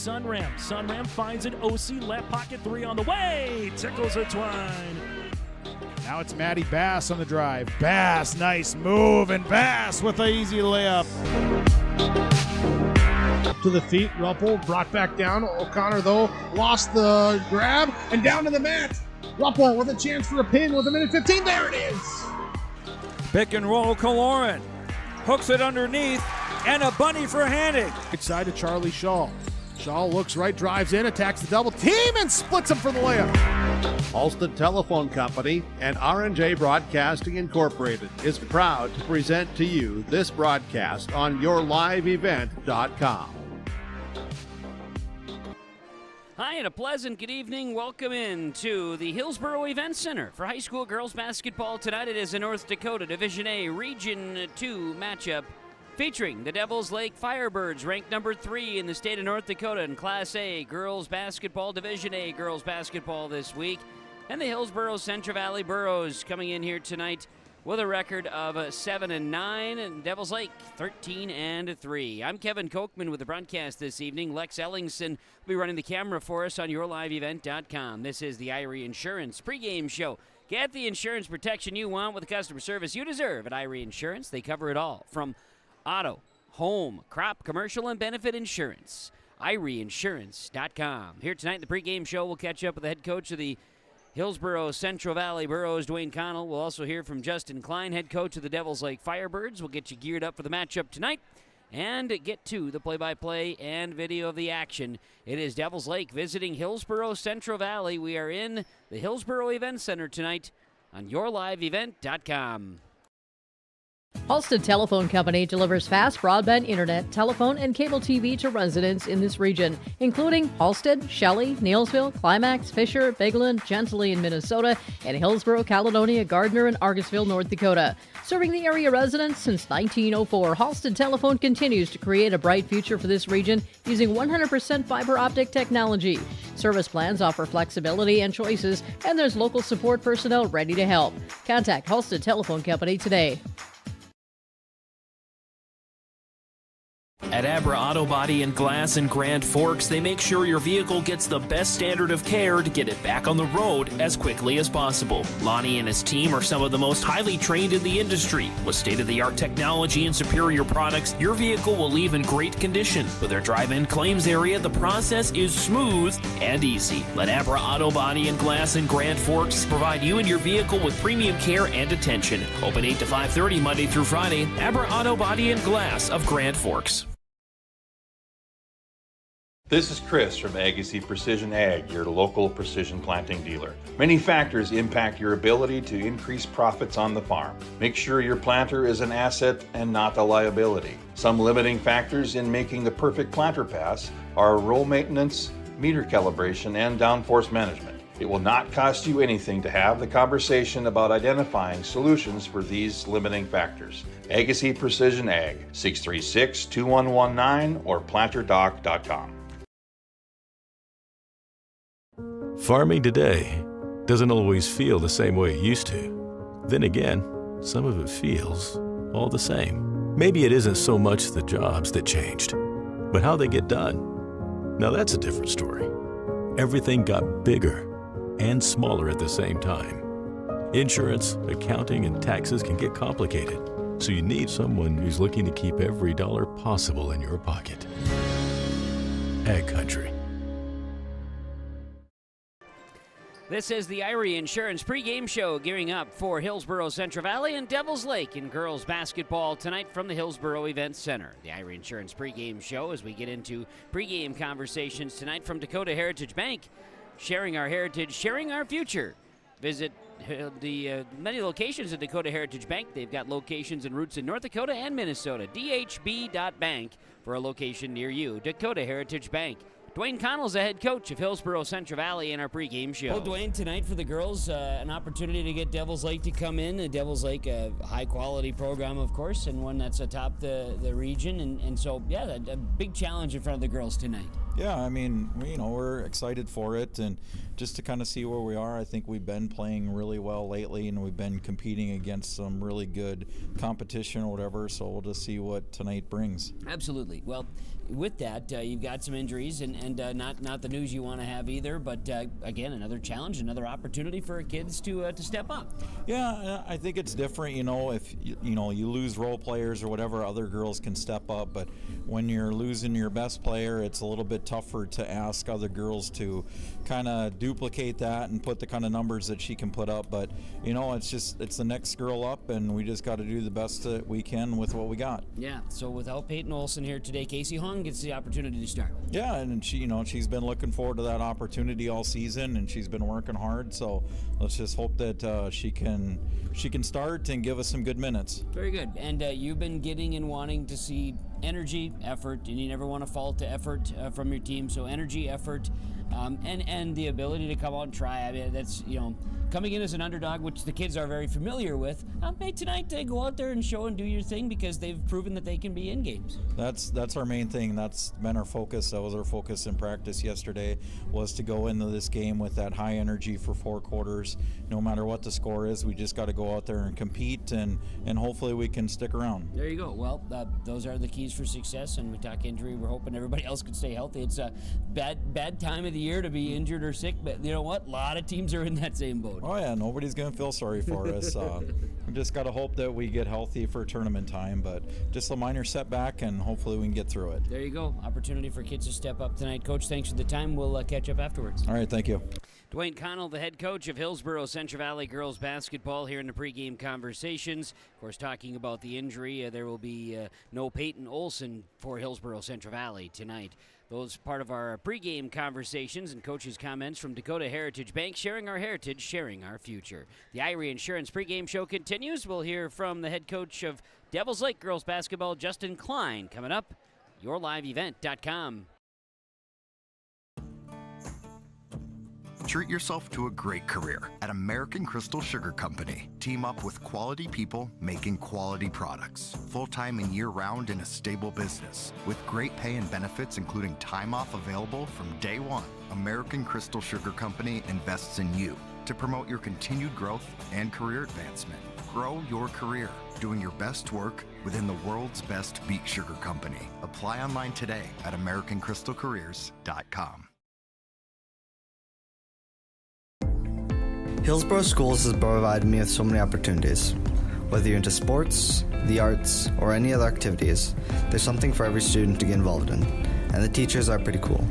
Sunram. Sunram finds an OC left pocket three on the way. Tickles it Twine. Now it's Matty Bass on the drive. Bass, nice move, and Bass with an easy layup. To the feet, Ruppel brought back down. O'Connor, though, lost the grab and down to the mat. Ruppel with a chance for a pin with a minute 15. There it is. Pick and roll, Kaloran hooks it underneath, and a bunny for Hannig. Right side to Charlie Shaw. Shaw looks right, drives in, attacks the double team, and splits him for the layup. Halstead Telephone Company and R&J Broadcasting Incorporated is proud to present to you this broadcast on yourliveevent.com. Hi, and a pleasant good evening. Welcome in to the Hillsboro Event Center for high school girls basketball. Tonight it is a North Dakota Division A Region 2 matchup featuring the Devils Lake Firebirds, ranked number 3 in the state of North Dakota in Class A girls basketball, Division A girls basketball this week. And the Hillsboro-Central Valley Burros coming in here tonight with a record of 7-9, and Devils Lake 13-3. I'm Kevin Kochman with the broadcast this evening. Lex Ellingson will be running the camera for us on yourliveevent.com. This is the Irie Insurance pregame show. Get the insurance protection you want with the customer service you deserve at Irie Insurance. They cover it all, from auto, home, crop, commercial, and benefit insurance. IrieInsurance.com. Here tonight in the pregame show, we'll catch up with the head coach of the Hillsboro-Central Valley Burros, Dwayne Connell. We'll also hear from Justin Klein, head coach of the Devils Lake Firebirds. We'll get you geared up for the matchup tonight and get to the play-by-play and video of the action. It is Devils Lake visiting Hillsboro-Central Valley. We are in the Hillsboro Event Center tonight on yourliveevent.com. Halstead Telephone Company delivers fast broadband internet, telephone, and cable TV to residents in this region, including Halstead, Shelley, Neilsville, Climax, Fisher, Bigland, Gentilly in Minnesota, and Hillsboro, Caledonia, Gardner, and Argosville, North Dakota. Serving the area residents since 1904, Halstead Telephone continues to create a bright future for this region using 100% fiber optic technology. Service plans offer flexibility and choices, and there's local support personnel ready to help. Contact Halstead Telephone Company today. At Abra Auto Body and Glass in Grand Forks, they make sure your vehicle gets the best standard of care to get it back on the road as quickly as possible. Lonnie and his team are some of the most highly trained in the industry. With state-of-the-art technology and superior products, your vehicle will leave in great condition. With their drive-in claims area, the process is smooth and easy. Let Abra Auto Body and Glass in Grand Forks provide you and your vehicle with premium care and attention. Open 8 to 5:30 Monday through Friday. Abra Auto Body and Glass of Grand Forks. This is Chris from Agassiz Precision Ag, your local precision planting dealer. Many factors impact your ability to increase profits on the farm. Make sure your planter is an asset and not a liability. Some limiting factors in making the perfect planter pass are row maintenance, meter calibration, and downforce management. It will not cost you anything to have the conversation about identifying solutions for these limiting factors. Agassiz Precision Ag, 636-2119 or planterdoc.com. Farming today doesn't always feel the same way it used to. Then again, some of it feels all the same. Maybe it isn't so much the jobs that changed, but how they get done. Now that's a different story. Everything got bigger and smaller at the same time. Insurance, accounting, and taxes can get complicated, so you need someone who's looking to keep every dollar possible in your pocket. Ag Country. This is the Irie Insurance pregame show, gearing up for Hillsboro-Central Valley and Devils Lake in girls basketball tonight from the Hillsboro Event Center. The Irie Insurance pregame show as we get into pregame conversations tonight from Dakota Heritage Bank, sharing our heritage, sharing our future. Visit the many locations at Dakota Heritage Bank. They've got locations and routes in North Dakota and Minnesota. dhb.bank for a location near you. Dakota Heritage Bank. Dwayne Connell's the head coach of Hillsboro-Central Valley in our pregame show. Well, Dwayne, tonight for the girls, an opportunity to get Devils Lake to come in. Devils Lake, a high-quality program, of course, and one that's atop the region. And so, yeah, a big challenge in front of the girls tonight. Yeah, I mean, we're excited for it, and just to kind of see where we are. I think we've been playing really well lately, and we've been competing against some really good competition or whatever, so we'll just see what tonight brings. Absolutely. Well, with that, you've got some injuries and not the news you want to have either. But again, another challenge, another opportunity for kids to step up. Yeah, I think it's different. If you lose role players or whatever, other girls can step up. But when you're losing your best player, it's a little bit tougher to ask other girls to kind of duplicate that and put the kind of numbers that she can put up. But it's the next girl up, and we just got to do the best that we can with what we got. Yeah. So without Peyton Olsen here today, Casey Hong gets the opportunity to start. Yeah, and she's been looking forward to that opportunity all season, and she's been working hard. So let's just hope that she can start and give us some good minutes. Very good. And you've been getting and wanting to see energy, effort, and you never want to fault the effort from your team. So energy, effort, and the ability to come out and try. I mean, that's coming in as an underdog, which the kids are very familiar with. Hey, tonight go out there and show and do your thing because they've proven that they can be in games. That's our main thing. That's been our focus. That was our focus in practice yesterday, was to go into this game with that high energy for 4 quarters. No matter what the score is, we just got to go out there and compete, and hopefully we can stick around. There you go. Well, those are the keys for success, and we talk injury. We're hoping everybody else can stay healthy. It's a bad time of the year to be injured or sick, but you know what? A lot of teams are in that same boat. Oh yeah, nobody's going to feel sorry for us. We just got to hope that we get healthy for tournament time, but just a minor setback, and hopefully we can get through it. There you go. Opportunity for kids to step up tonight. Coach, thanks for the time. We'll catch up afterwards. All right, thank you. Dwayne Connell, the head coach of Hillsboro-Central Valley girls basketball, here in the pregame conversations. Of course, talking about the injury, there will be no Peyton Olsen for Hillsboro-Central Valley tonight. Those part of our pregame conversations and coaches' comments from Dakota Heritage Bank, sharing our heritage, sharing our future. The Irie Insurance pregame show continues. We'll hear from the head coach of Devils Lake girls basketball, Justin Klein, coming up. YourLiveEvent.com. Treat yourself to a great career at American Crystal Sugar Company. Team up with quality people making quality products. Full-time and year-round in a stable business. With great pay and benefits including time off available from day one. American Crystal Sugar Company invests in you to promote your continued growth and career advancement. Grow your career doing your best work within the world's best beet sugar company. Apply online today at AmericanCrystalCareers.com. Hillsboro Schools has provided me with so many opportunities. Whether you're into sports, the arts, or any other activities, there's something for every student to get involved in, and the teachers are pretty cool.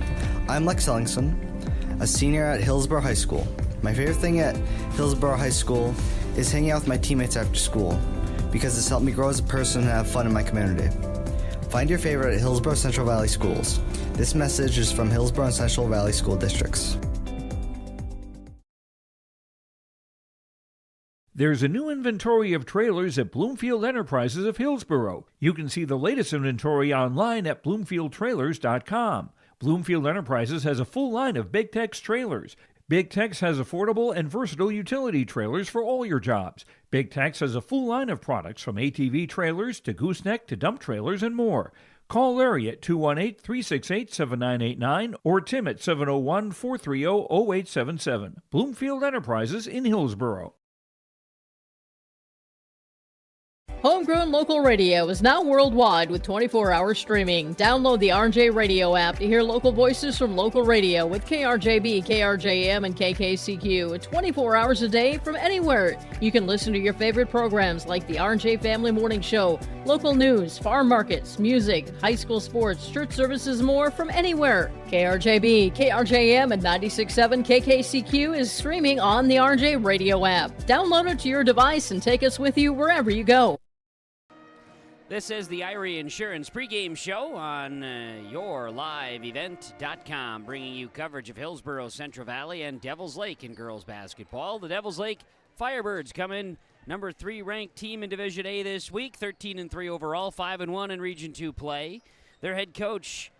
I'm Lex Ellingson, a senior at Hillsboro High School. My favorite thing at Hillsboro High School is hanging out with my teammates after school, because it's helped me grow as a person and have fun in my community. Find your favorite at Hillsboro-Central Valley Schools. This message is from Hillsboro and Central Valley School Districts. There's a new inventory of trailers at Bloomfield Enterprises of Hillsboro. You can see the latest inventory online at BloomfieldTrailers.com. Bloomfield Enterprises has a full line of Big Tex trailers. Big Tex has affordable and versatile utility trailers for all your jobs. Big Tex has a full line of products from ATV trailers to gooseneck to dump trailers and more. Call Larry at 218-368-7989 or Tim at 701-430-0877. Bloomfield Enterprises in Hillsboro. Homegrown local radio is now worldwide with 24-hour streaming. Download the RJ Radio app to hear local voices from local radio with KRJB, KRJM, and KKCQ 24 hours a day from anywhere. You can listen to your favorite programs like the RJ Family Morning Show, local news, farm markets, music, high school sports, church services, more from anywhere. KRJB, KRJM, and 96.7 KKCQ is streaming on the RJ Radio app. Download it to your device and take us with you wherever you go. This is the Irie Insurance pregame show on YourLiveEvent.com, bringing you coverage of Hillsboro-Central Valley and Devils Lake in girls basketball. The Devils Lake Firebirds come in number 3 ranked team in Division A this week, 13-3 overall, 5-1 in Region 2 play. Their head coach,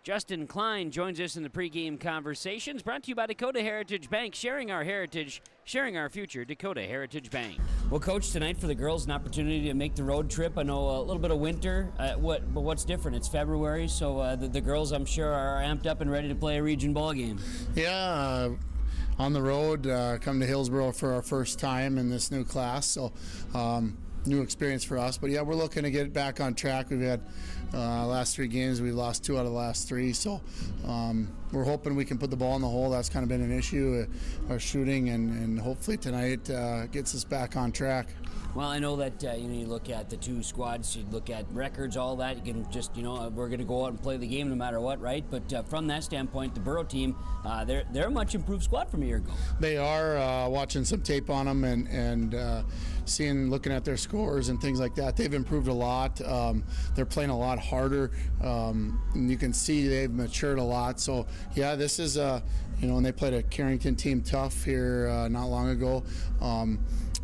Justin Klein, joins us in the pregame conversations, brought to you by Dakota Heritage Bank, sharing our heritage, sharing our future. Dakota Heritage Bank. Well, Coach, tonight for the girls, an opportunity to make the road trip. I know a little bit of winter, but what's different? It's February, so the girls, I'm sure, are amped up and ready to play a region ball game. Yeah, on the road, come to Hillsboro for our first time in this new class, so new experience for us. But yeah, we're looking to get back on track. We've had last 3 games, we've lost 2 out of the last 3. So we're hoping we can put the ball in the hole. That's kind of been an issue, our shooting, and hopefully tonight gets us back on track. Well, I know that you look at the 2 squads, you look at records, all that. You can just we're going to go out and play the game no matter what, right? But from that standpoint, the Borough team, they're a much improved squad from a year ago. They are. Watching some tape on them and looking at their scores and things like that, they've improved a lot. They're playing a lot harder, and you can see they've matured a lot. So yeah, this is and they played a Carrington team tough here not long ago.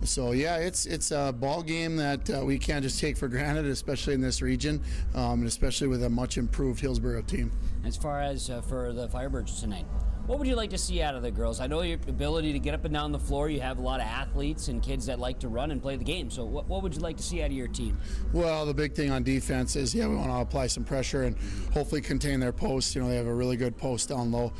So yeah, it's a ball game that we can't just take for granted, especially in this region, and especially with a much improved Hillsboro team. As far as for the Firebirds tonight, what would you like to see out of the girls? I know your ability to get up and down the floor. You have a lot of athletes and kids that like to run and play the game. So what would you like to see out of your team? Well, the big thing on defense is, we want to apply some pressure and hopefully contain their posts. They have a really good post down low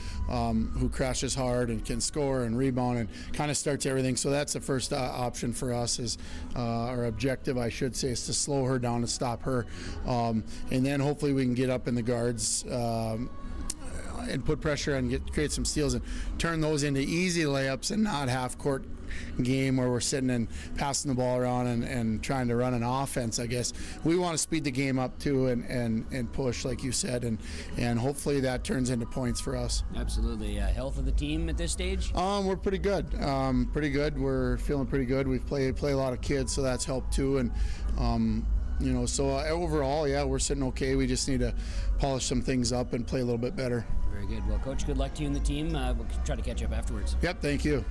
who crashes hard and can score and rebound and kind of starts everything. So that's the first option for us is our objective, I should say, is to slow her down and stop her. And then hopefully we can get up in the guards and put pressure and create some steals and turn those into easy layups and not half-court game where we're sitting and passing the ball around and trying to run an offense, I guess. We want to speed the game up too and push, like you said, and hopefully that turns into points for us. Absolutely. Health of the team at this stage? We're pretty good. We're feeling pretty good. We've played a lot of kids, so that's helped too. And so overall, yeah, we're sitting okay. We just need to polish some things up and play a little bit better. Very good. Well, Coach, good luck to you and the team. We'll try to catch up afterwards. Yep, thank you.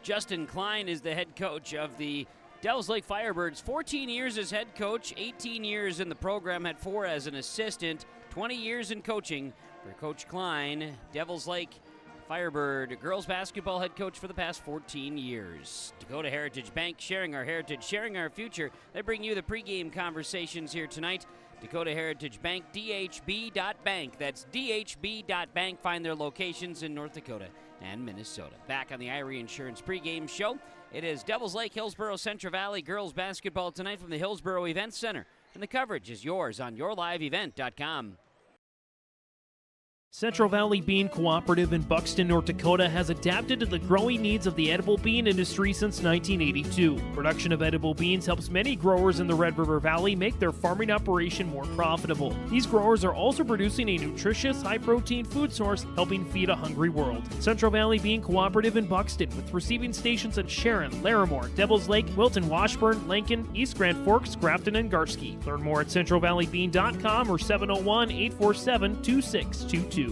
Justin Klein is the head coach of the Devils Lake Firebirds. 14 years as head coach, 18 years in the program, had 4 as an assistant, 20 years in coaching for Coach Klein. Devils Lake Firebird girls basketball head coach for the past 14 years. Dakota Heritage Bank, sharing our heritage, sharing our future. They bring you the pregame conversations here tonight. Dakota Heritage Bank, dhb.bank. That's dhb.bank. Find their locations in North Dakota and Minnesota. Back on the Irie Insurance pregame show, it is Devils Lake Hillsboro-Central Valley girls basketball tonight from the Hillsboro Event Center. And the coverage is yours on yourliveevent.com. Central Valley Bean Cooperative in Buxton, North Dakota has adapted to the growing needs of the edible bean industry since 1982. Production of edible beans helps many growers in the Red River Valley make their farming operation more profitable. These growers are also producing a nutritious, high-protein food source, helping feed a hungry world. Central Valley Bean Cooperative in Buxton, with receiving stations in Sharon, Larimore, Devils Lake, Wilton, Washburn, Lincoln, East Grand Forks, Grafton, and Garski. Learn more at centralvalleybean.com or 701-847-2622.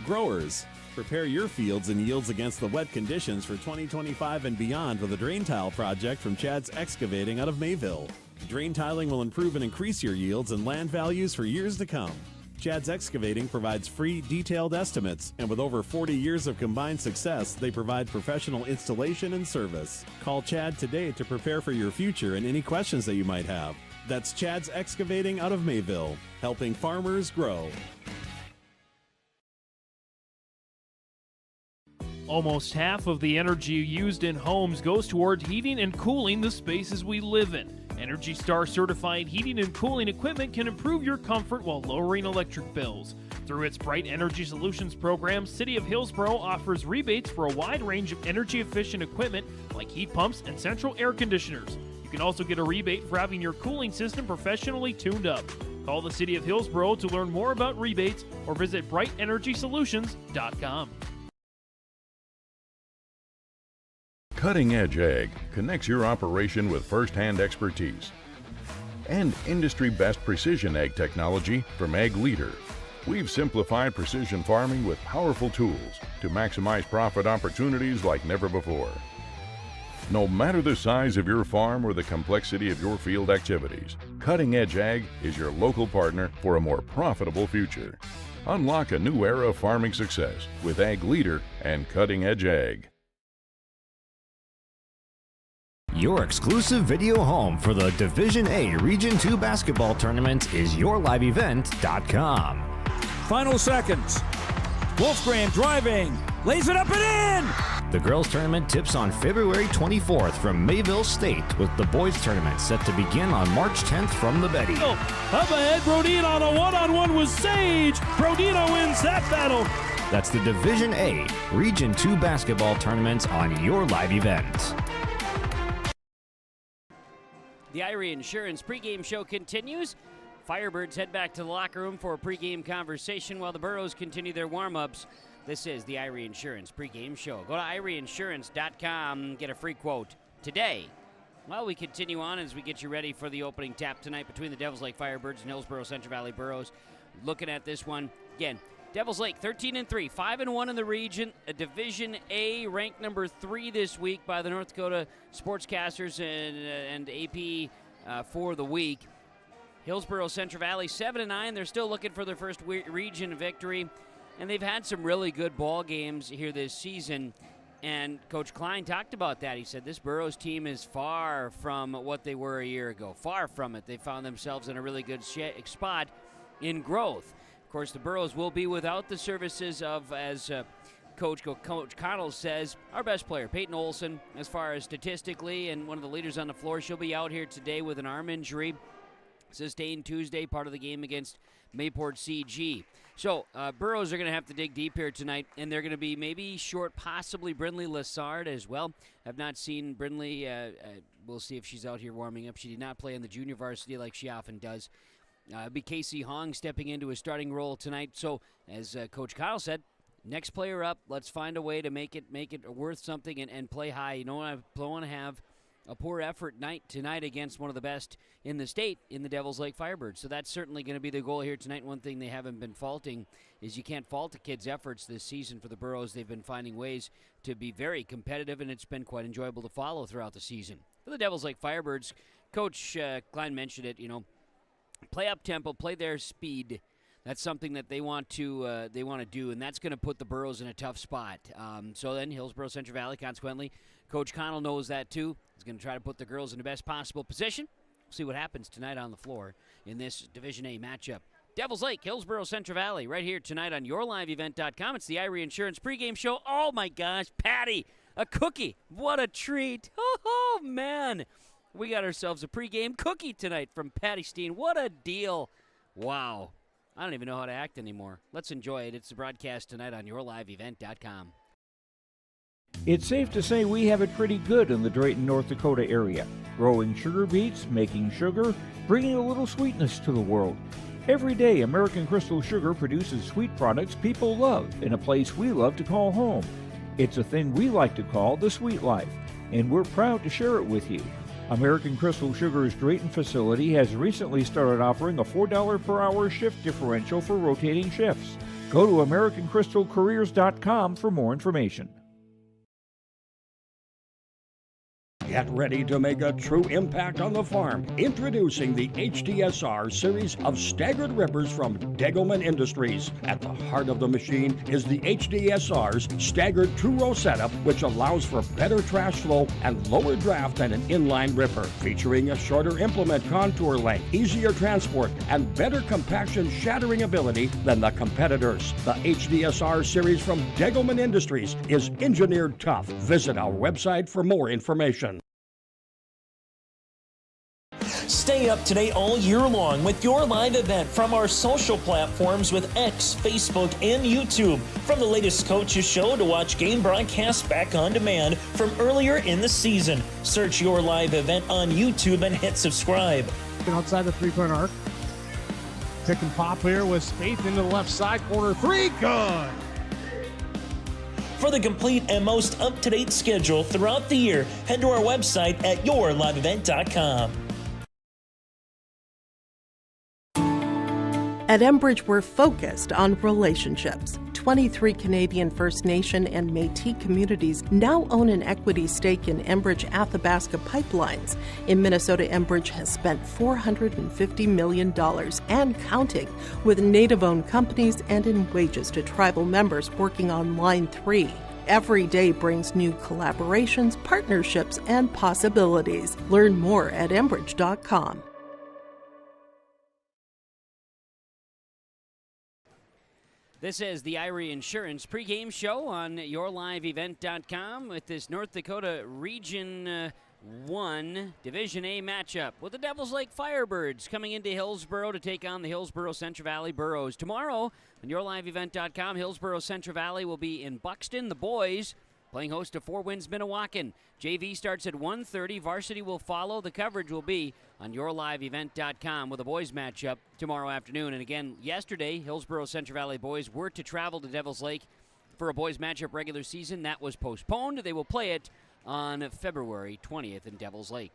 Growers, prepare your fields and yields against the wet conditions for 2025 and beyond with a drain tile project from Chad's Excavating out of Mayville. Drain tiling will improve and increase your yields and land values for years to come. Chad's Excavating provides free, detailed estimates, and with over 40 years of combined success, they provide professional installation and service. Call Chad today to prepare for your future and any questions that you might have. That's Chad's Excavating out of Mayville, helping farmers grow. Almost half of the energy used in homes goes toward heating and cooling the spaces we live in. Energy Star certified heating and cooling equipment can improve your comfort while lowering electric bills. Through its Bright Energy Solutions program, City of Hillsboro offers rebates for a wide range of energy-efficient equipment like heat pumps and central air conditioners. You can also get a rebate for having your cooling system professionally tuned up. Call the City of Hillsboro to learn more about rebates or visit BrightEnergySolutions.com. Cutting Edge Ag connects your operation with first-hand expertise and industry-best precision ag technology from Ag Leader. We've simplified precision farming with powerful tools to maximize profit opportunities like never before. No matter the size of your farm or the complexity of your field activities, Cutting Edge Ag is your local partner for a more profitable future. Unlock a new era of farming success with Ag Leader and Cutting Edge Ag. Your exclusive video home for the Division A Region 2 basketball tournament is yourliveevent.com. Final seconds. Wolfgram driving, lays it up and in! The girls' tournament tips on February 24th from Mayville State, with the boys' tournament set to begin on March 10th from the Betty. Up ahead, Brodeen on a one-on-one with Sage. Brodino wins that battle. That's the Division A Region 2 basketball tournaments on your live event. The Irie Insurance pregame show continues. Firebirds head back to the locker room for a pregame conversation while the Burros continue their warm-ups. This is the Irie Insurance pregame show. Go to IrieInsurance.com, get a free quote today. While we continue on as we get you ready for the opening tap tonight between the Devils Lake Firebirds and Hillsboro-Central Valley Burros. Looking at this one, again, Devils Lake 13-3, 5-1 in the region, a Division A ranked number 3 this week by the North Dakota Sportscasters and AP for the week. Hillsboro-Central Valley 7-9. They're still looking for their first region victory, and they've had some really good ball games here this season. And Coach Klein talked about that. He said this Burros team is far from what they were a year ago. Far from it. They found themselves in a really good spot in growth. Of course, the Burros will be without the services of, as Coach Connell says, our best player, Peyton Olson, as far as statistically, and one of the leaders on the floor. She'll be out here today with an arm injury. Sustained Tuesday, part of the game against Mayport CG. So, Burros are going to have to dig deep here tonight, and they're going to be maybe short, possibly Brindley Lassard as well. I've not seen Brindley. We'll see if she's out here warming up. She did not play in the junior varsity like she often does. It'll be Casey Hong stepping into a starting role tonight. So, as Coach Kyle said, next player up, let's find a way to make it worth something and play high. You don't want to have a poor effort night tonight against one of the best in the state in the Devils Lake Firebirds. So that's certainly going to be the goal here tonight. One thing they haven't been faulting is you can't fault the kids' efforts this season for the Burros. They've been finding ways to be very competitive, and it's been quite enjoyable to follow throughout the season. For the Devils Lake Firebirds, Coach Klein mentioned it, play up tempo, play their speed. That's something that they want to do, and that's going to put the Burros in a tough spot. So then Hillsboro-Central Valley, consequently, Coach Connell knows that too. He's going to try to put the girls in the best possible position. We'll see what happens tonight on the floor in this Division A matchup. Devils Lake, Hillsboro-Central Valley, right here tonight on yourliveevent.com. It's the Irie Insurance pregame show. Oh my gosh, Patty, a cookie. What a treat. Oh man, we got ourselves a pregame cookie tonight from Patty Steen. What a deal. Wow. I don't even know how to act anymore. Let's enjoy it. It's the broadcast tonight on yourliveevent.com. It's safe to say we have it pretty good in the Drayton, North Dakota area. Growing sugar beets, making sugar, bringing a little sweetness to the world. Every day, American Crystal Sugar produces sweet products people love in a place we love to call home. It's a thing we like to call the sweet life, and we're proud to share it with you. American Crystal Sugar's Drayton facility has recently started offering a $4 per hour shift differential for rotating shifts. Go to AmericanCrystalCareers.com for more information. Get ready to make a true impact on the farm. Introducing the HDSR series of staggered rippers from Degelman Industries. At the heart of the machine is the HDSR's staggered two-row setup, which allows for better trash flow and lower draft than an inline ripper. Featuring a shorter implement contour length, easier transport, and better compaction shattering ability than the competitors. The HDSR series from Degelman Industries is engineered tough. Visit our website for more information. Stay up to date all year long with your live event from our social platforms with X, Facebook, and YouTube. From the latest coaches show to watch game broadcasts back on demand from earlier in the season. Search your live event on YouTube and hit subscribe. Outside the three-point arc. Pick and pop here with Spaeth into the left side. Corner three, good. For the complete and most up-to-date schedule throughout the year, head to our website at yourliveevent.com. At Enbridge, we're focused on relationships. 23 Canadian First Nation and Métis communities now own an equity stake in Enbridge Athabasca Pipelines. In Minnesota, Enbridge has spent $450 million and counting with Native-owned companies and in wages to tribal members working on Line 3. Every day brings new collaborations, partnerships, and possibilities. Learn more at This is the Irie Insurance pregame show on yourliveevent.com with this North Dakota Region 1 Division A matchup with the Devils Lake Firebirds coming into Hillsboro to take on the Hillsboro-Central Valley Burros. Tomorrow on yourliveevent.com, Hillsboro-Central Valley will be in Buxton. The boys playing host to Four Winds Minnewacan. JV starts at 1:30. Varsity will follow. The coverage will be on yourliveevent.com with a boys matchup tomorrow afternoon. And again, yesterday, Hillsboro-Central Valley boys were to travel to Devils Lake for a boys matchup regular season. That was postponed. They will play it on February 20th in Devils Lake.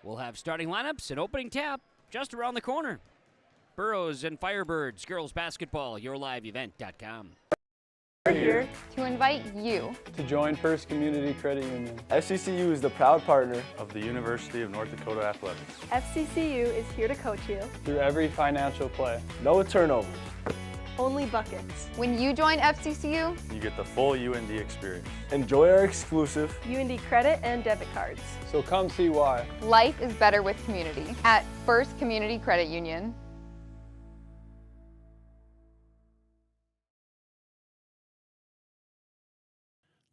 We'll have starting lineups and opening tap just around the corner. Burros and Firebirds, girls basketball, yourliveevent.com. We're here to invite you to join First Community Credit Union. FCCU is the proud partner of the University of North Dakota Athletics. FCCU is here to coach you through every financial play. No turnovers. Only buckets. When you join FCCU, you get the full UND experience. Enjoy our exclusive UND credit and debit cards. So come see why. Life is better with community at First Community Credit Union.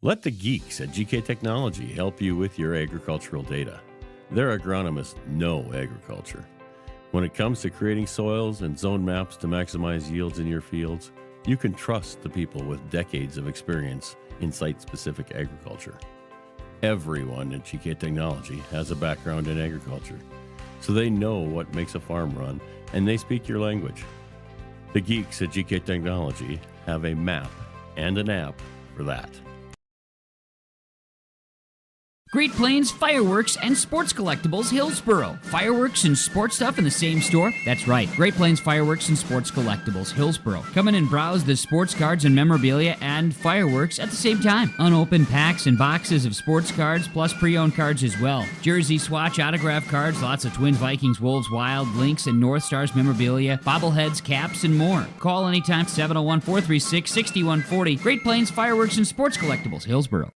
Let the geeks at GK Technology help you with your agricultural data. Their agronomists know agriculture. When it comes to creating soils and zone maps to maximize yields in your fields, you can trust the people with decades of experience in site-specific agriculture. Everyone at GK Technology has a background in agriculture, so they know what makes a farm run, and they speak your language. The geeks at GK Technology have a map and an app for that. Great Plains Fireworks and Sports Collectibles, Hillsboro. Fireworks and sports stuff in the same store? That's right. Great Plains Fireworks and Sports Collectibles, Hillsboro. Come in and browse the sports cards and memorabilia and fireworks at the same time. Unopened packs and boxes of sports cards, plus pre-owned cards as well. Jersey, swatch, autograph cards, lots of Twins, Vikings, Wolves, Wild, Lynx, and North Stars memorabilia, bobbleheads, caps, and more. Call anytime, 701-436-6140. Great Plains Fireworks and Sports Collectibles, Hillsboro.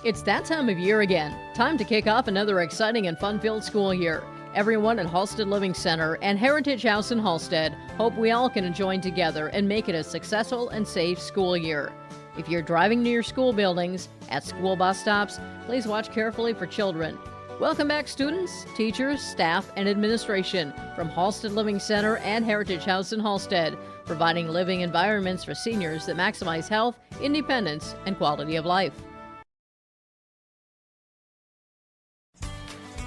It's that time of year again. Time to kick off another exciting and fun-filled school year. Everyone at Halstead Living Center and Heritage House in Halstead hope we all can join together and make it a successful and safe school year. If you're driving near your school buildings, at school bus stops, please watch carefully for children. Welcome back, students, teachers, staff, and administration from Halstead Living Center and Heritage House in Halstead, providing living environments for seniors that maximize health, independence, and quality of life.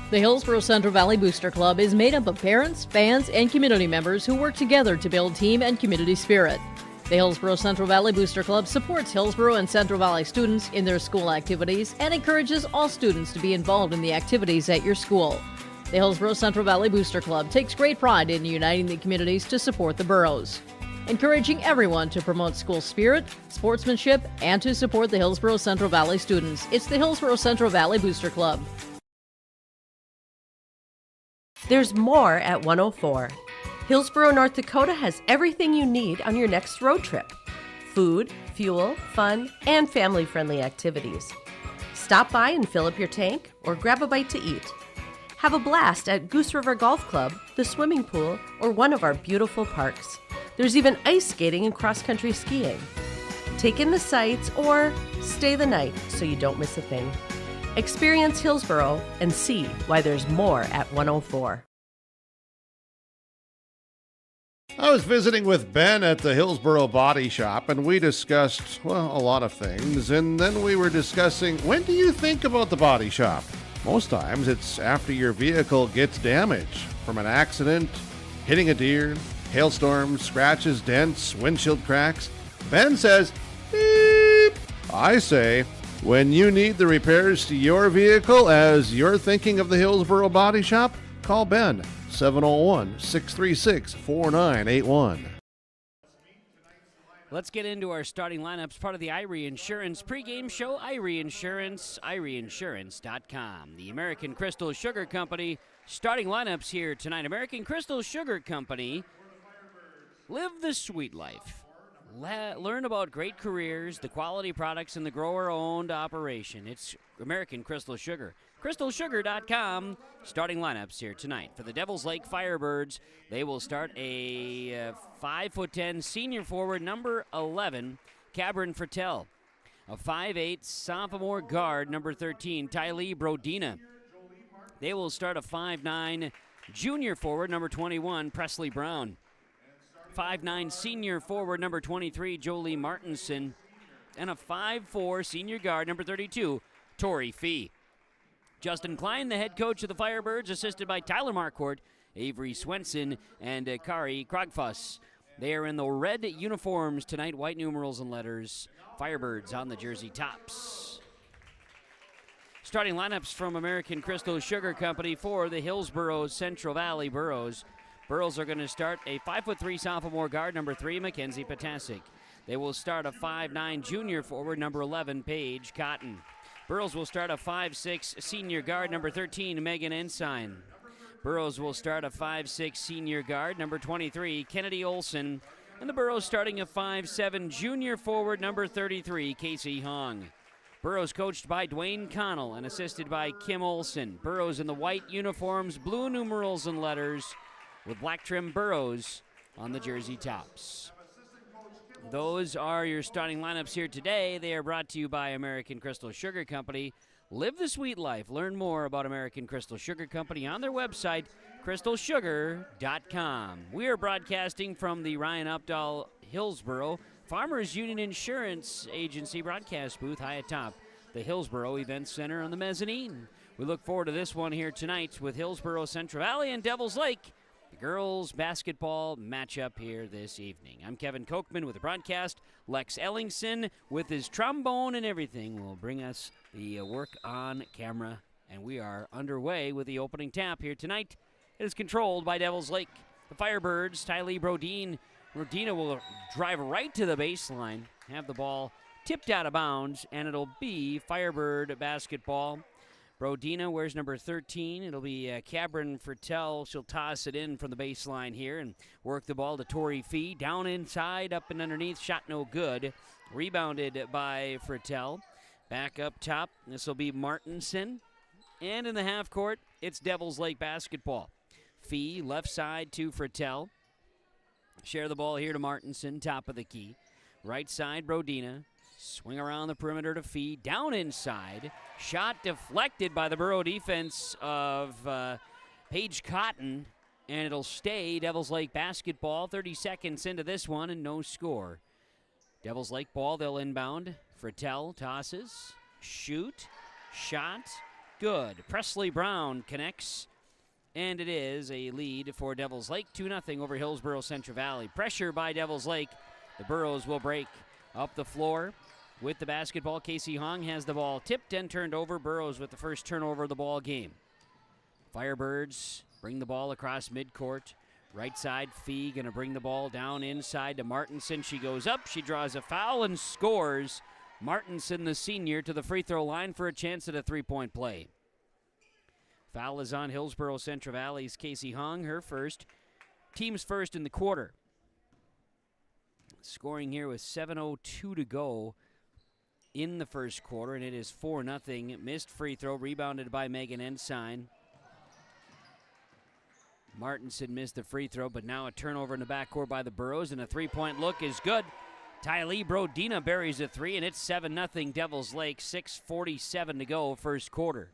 The Hillsboro-Central Valley Booster Club is made up of parents, fans, and community members who work together to build team and community spirit. The Hillsboro-Central Valley Booster Club supports Hillsboro and Central Valley students in their school activities and encourages all students to be involved in the activities at your school. The Hillsboro-Central Valley Booster Club takes great pride in uniting the communities to support the boroughs, encouraging everyone to promote school spirit, sportsmanship, and to support the Hillsboro-Central Valley students. It's the Hillsboro-Central Valley Booster Club. There's more at 104. Hillsboro, North Dakota has everything you need on your next road trip. Food, fuel, fun, and family-friendly activities. Stop by and fill up your tank or grab a bite to eat. Have a blast at Goose River Golf Club, the swimming pool, or one of our beautiful parks. There's even ice skating and cross-country skiing. Take in the sights or stay the night so you don't miss a thing. Experience Hillsboro and see why there's more at 104. I was visiting with Ben at the Hillsboro Body Shop, and we discussed, well, a lot of things. And then we were discussing, when do you think about the body shop? Most times it's after your vehicle gets damaged from an accident, hitting a deer, hailstorms, scratches, dents, windshield cracks. Ben says, beep. I say, when you need the repairs to your vehicle as you're thinking of the Hillsboro Body Shop, call Ben, 701-636-4981. Let's get into our starting lineups, part of the Irie Insurance pregame show. Irie Insurance, IrieInsurance.com. The American Crystal Sugar Company starting lineups here tonight. American Crystal Sugar Company, live the sweet life. Learn about great careers, the quality products, and the grower-owned operation. It's American Crystal Sugar. CrystalSugar.com. Starting lineups here tonight. For the Devils Lake Firebirds, they will start a 5'10" senior forward, number 11, Cabrin Fertel. A 5'8" sophomore guard, number 13, Tylee Brodina. They will start a 5'9" junior forward, number 21, Presley Brown. 5'9" senior forward, number 23, Jolie Martinson. And a 5'4" senior guard, number 32, Tori Fee. Justin Klein, the head coach of the Firebirds, assisted by Tyler Marquardt, Avery Swenson, and Kari Krogfuss. They are in the red uniforms tonight, white numerals and letters. Firebirds on the jersey tops. Starting lineups from American Crystal Sugar Company for the Hillsboro-Central Valley Burros. Burros are going to start a 5'3" sophomore guard, number 3, Mackenzie Potasic. They will start a 5'9" junior forward, number 11, Paige Cotton. Burros will start a 5'6" senior guard, number 13, Megan Ensign. Burros will start a 5'6" senior guard, number 23, Kennedy Olson. And the Burros starting a 5'7" junior forward, number 33, Casey Hong. Burros coached by Dwayne Connell and assisted by Kim Olson. Burros in the white uniforms, blue numerals and letters, with black trim Burros on the jersey tops. Those are your starting lineups here today. They are brought to you by American Crystal Sugar Company. Live the sweet life. Learn more about American Crystal Sugar Company on their website, crystalsugar.com. We are broadcasting from the Ryan Updahl Hillsboro Farmers Union Insurance Agency broadcast booth high atop the Hillsboro Event Center on the mezzanine. We look forward to this one here tonight with Hillsboro-Central Valley and Devils Lake. The girls basketball matchup here this evening. I'm Kevin Kochman with the broadcast. Lex Ellingson with his trombone and everything will bring us the work on camera. And we are underway with the opening tap here tonight. It is controlled by Devils Lake. The Firebirds, Tylee Brodina will drive right to the baseline, have the ball tipped out of bounds, and it'll be Firebird basketball. Brodina wears number 13. It'll be Cabrin Fertel. She'll toss it in from the baseline here and work the ball to Tori Fee. Down inside, up and underneath. Shot no good. Rebounded by Fertel. Back up top. This will be Martinson. And in the half court, it's Devils Lake basketball. Fee left side to Fertel. Share the ball here to Martinson, top of the key. Right side, Brodina. Swing around the perimeter to Fee. Down inside. Shot deflected by the Burrow defense of Paige Cotton. And it'll stay Devils Lake basketball. 30 seconds into this one and no score. Devils Lake ball, they'll inbound. Fertel tosses. Shoot. Shot. Good. Presley Brown connects. And it is a lead for Devils Lake. 2-0 over Hillsboro-Central Valley. Pressure by Devils Lake. The Burros will break up the floor. With the basketball, Casey Hong has the ball tipped and turned over. Burros with the first turnover of the ball game. Firebirds bring the ball across midcourt. Right side, Fee going to bring the ball down inside to Martinson. She goes up, she draws a foul and scores. Martinson, the senior, to the free throw line for a chance at a three-point play. Foul is on Hillsboro-Central Valley's Casey Hong, her first. Team's first in the quarter. Scoring here with 7:02 to go in the first quarter, and it is 4-0. Missed free throw, rebounded by Megan Ensign. Martinson missed the free throw, but now a turnover in the backcourt by the Burros, and a three-point look is good. Tylee Brodina buries a three, and it's 7-0 Devils Lake, 6:47 to go first quarter.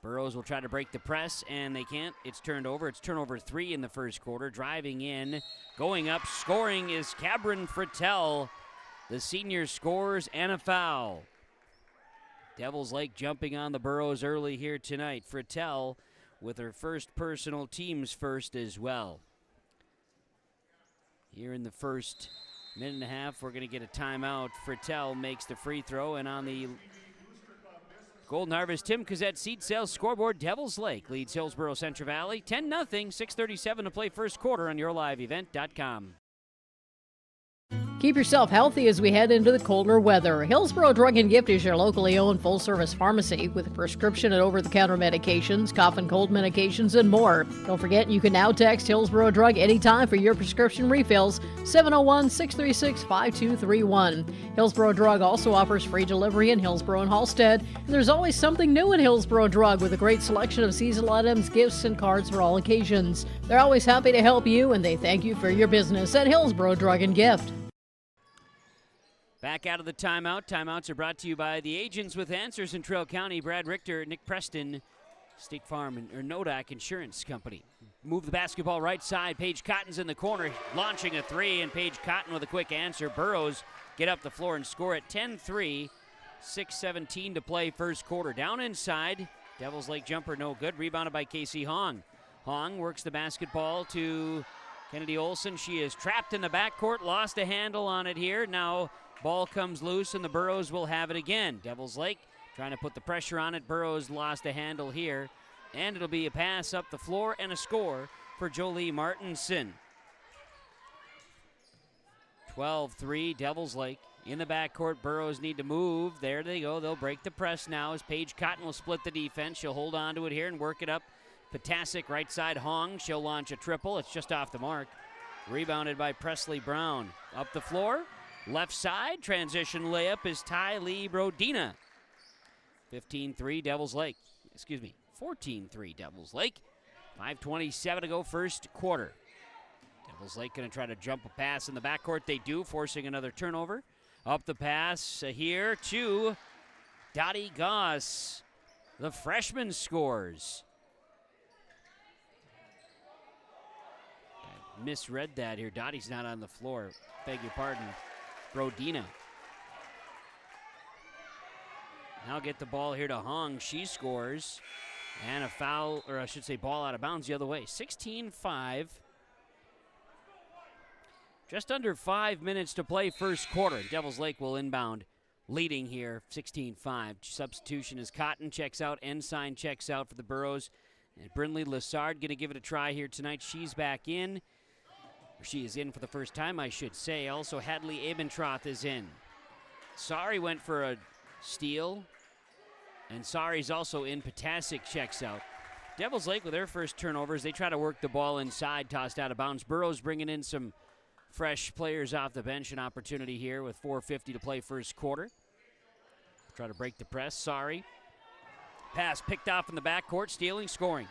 Burros will try to break the press, and they can't. It's turned over. It's turnover 3 in the first quarter. Driving in, going up, scoring is Cabrin Fertel. The senior scores and a foul. Devils Lake jumping on the Burros early here tonight. Fertel with her first personal, team's first as well. Here in the first minute and a half, we're going to get a timeout. Fertel makes the free throw, and on the Golden Harvest Tim Cazette seat sales scoreboard, Devils Lake leads Hillsboro-Central Valley 10-0, 6:37 to play first quarter on yourliveevent.com. Keep yourself healthy as we head into the colder weather. Hillsboro Drug and Gift is your locally owned full-service pharmacy with prescription and over-the-counter medications, cough and cold medications, and more. Don't forget, you can now text Hillsboro Drug anytime for your prescription refills, 701-636-5231. Hillsboro Drug also offers free delivery in Hillsboro and Halstead. And there's always something new at Hillsboro Drug with a great selection of seasonal items, gifts, and cards for all occasions. They're always happy to help you, and they thank you for your business at Hillsboro Drug and Gift. Back out of the timeout. Timeouts are brought to you by the agents with answers in Trail County, Brad Richter, Nick Preston, State Farm, or Nodak Insurance Company. Move the basketball right side. Paige Cotton's in the corner, launching a three, and Paige Cotton with a quick answer. Burrows get up the floor and score at 10-3. 6:17 to play first quarter. Down inside, Devils Lake jumper no good. Rebounded by Casey Hong. Hong works the basketball to Kennedy Olson. She is trapped in the backcourt, lost a handle on it here. Now ball comes loose, and the Burrows will have it again. Devils Lake trying to put the pressure on it. Burrows lost a handle here, and it'll be a pass up the floor and a score for Jolie Martinson. 12-3, Devils Lake in the backcourt. Burrows need to move. There they go. They'll break the press now as Paige Cotton will split the defense. She'll hold on to it here and work it up. Patasic right side Hong. She'll launch a triple. It's just off the mark. Rebounded by Presley Brown. Up the floor. Left side, transition layup is Ty Lee Brodina. 15-3 Devils Lake. 14-3 Devils Lake. 5:27 to go first quarter. Devils Lake going to try to jump a pass in the backcourt. They do, forcing another turnover. Up the pass here to Dottie Goss. The freshman scores. I misread that here. Dottie's not on the floor. Beg your pardon. Brodina. Now get the ball here to Hong. She scores. And a foul, or I should say ball out of bounds the other way. 16-5. Just under 5 minutes to play first quarter. Devils Lake will inbound, leading here 16-5. Substitution is Cotton checks out. Ensign checks out for the Burrows. And Brindley Lessard going to give it a try here tonight. She's back in. She is in for the first time, I should say. Also, Hadley Abentroth is in. Sari went for a steal. And Sari's also in. Patasic checks out. Devils Lake with their first turnovers. They try to work the ball inside, tossed out of bounds. Burrows bringing in some fresh players off the bench. An opportunity here with 4:50 to play first quarter. Try to break the press. Sari. Pass picked off in the backcourt. Stealing, scoring.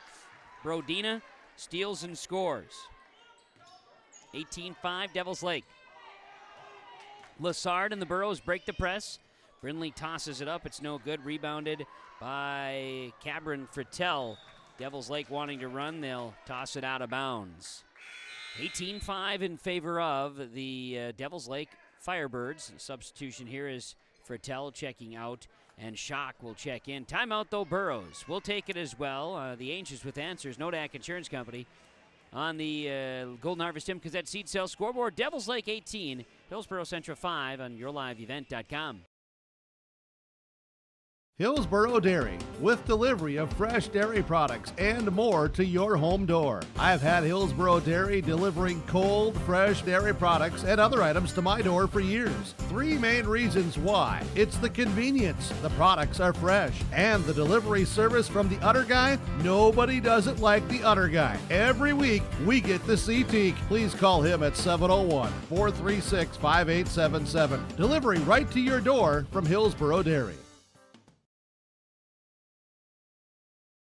Brodina steals and scores. 18-5 Devils Lake. Lessard and the Burrows break the press. Brindley tosses it up. It's no good. Rebounded by Cabrin Frittel. Devils Lake wanting to run. They'll toss it out of bounds. 18-5 in favor of the Devils Lake Firebirds. Substitution here is Frittel checking out, and Schock will check in. Timeout, though, Burrows. We'll take it as well. The Ancients with answers. Nodak Insurance Company. On the Golden Harvest Tim Cassette seed sale scoreboard, Devils Lake 18, Hillsboro-Central 5 on yourliveevent.com. Hillsboro Dairy, with delivery of fresh dairy products and more to your home door. I've had Hillsboro Dairy delivering cold, fresh dairy products and other items to my door for years. 3 main reasons why. It's the convenience, the products are fresh, and the delivery service from the Udder Guy. Nobody does it like the Udder Guy. Every week, we get to see Teak. Please call him at 701-436-5877. Delivery right to your door from Hillsboro Dairy.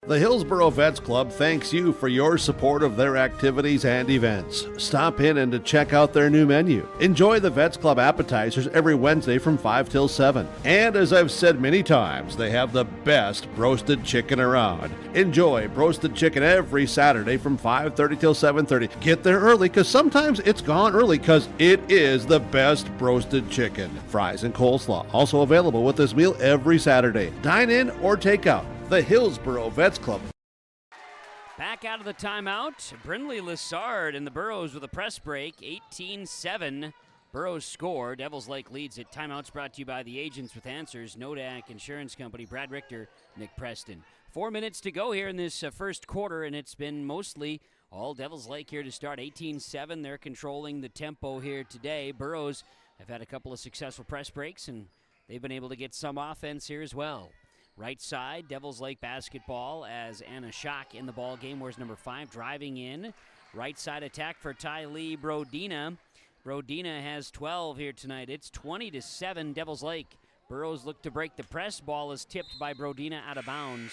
The Hillsboro Vets Club thanks you for your support of their activities and events. Stop in and to check out their new menu. Enjoy the Vets Club appetizers every Wednesday from 5 till 7. And as I've said many times, they have the best roasted chicken around. Enjoy roasted chicken every Saturday from 5:30 till 7:30. Get there early because sometimes it's gone early because it is the best roasted chicken. Fries and coleslaw also available with this meal every Saturday. Dine in or take out. The Hillsboro Vets Club. Back out of the timeout, Brindley Lessard and the Burrows with a press break, 18-7. Burrows score. Devils Lake leads it. Timeouts brought to you by the Agents with Answers, Nodak Insurance Company, Brad Richter, Nick Preston. 4 minutes to go here in this first quarter, and it's been mostly All Devils Lake here to start 18-7. They're controlling the tempo here today. Burrows have had a couple of successful press breaks, and they've been able to get some offense here as well. Right side, Devils Lake basketball as Anna Schock in the ball game. Where's number 5 driving in. Right side attack for Tylee Brodina. Brodina has 12 here tonight. It's 20-7 Devils Lake. Burrows look to break the press. Ball is tipped by Brodina out of bounds,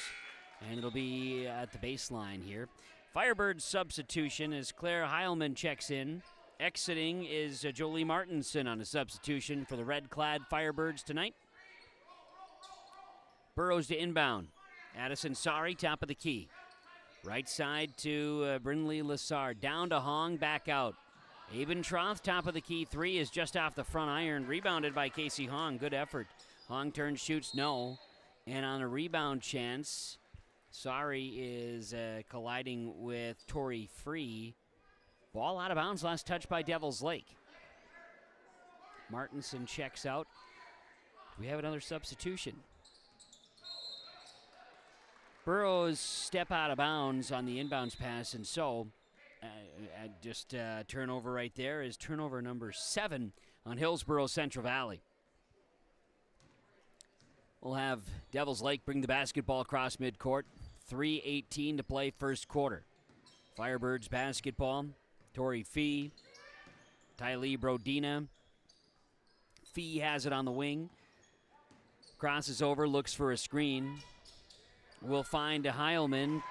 and it'll be at the baseline here. Firebirds substitution as Claire Heilman checks in. Exiting is Jolie Martinson on a substitution for the red-clad Firebirds tonight. Burrows to inbound. Addison Sari, top of the key. Right side to Brinley Lassard. Down to Hong, back out. Abentroth, top of the key. 3 is just off the front iron. Rebounded by Casey Hong. Good effort. Hong turns, shoots, no. And on a rebound chance, Sari is colliding with Tori Free. Ball out of bounds, last touch by Devils Lake. Martinson checks out. Do we have another substitution? Burrows step out of bounds on the inbounds pass, and so turnover right there is turnover number 7 on Hillsboro-Central Valley. We'll have Devils Lake bring the basketball across midcourt. 3:18 to play first quarter. Firebirds basketball. Tori Fee. Tylee Brodina. Fee has it on the wing. Crosses over, looks for a screen. We'll find a Heilman.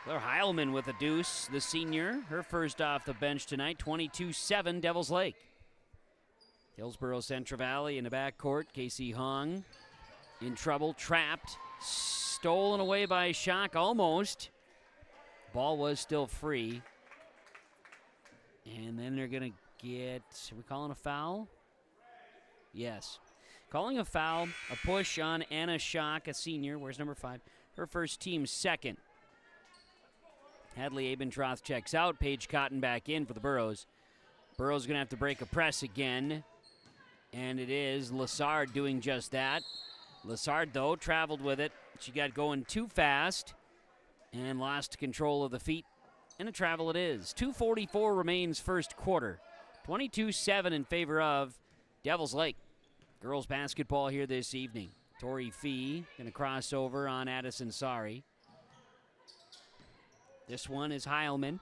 Claire Heilman with a deuce, the senior. Her first off the bench tonight. 22-7 Devils Lake. Hillsboro-Central Valley in the backcourt. Casey Hong in trouble, trapped. Stolen away by Schock, almost. Ball was still free. And then they're going to get, are we calling a foul? Yes. Calling a foul, a push on Anna Schock, a senior. Where's number 5? Her first team second. Hadley Abentroth checks out. Paige Cotton back in for the Burrows. Burrows going to have to break a press again. And it is Lassard doing just that. Lassard, though, traveled with it. She got going too fast and lost control of the feet. And a travel it is. 2:44 remains first quarter. 22-7 in favor of Devils Lake. Girls basketball here this evening. Tori Fee going to cross over on Addison Sari. This one is Heilman.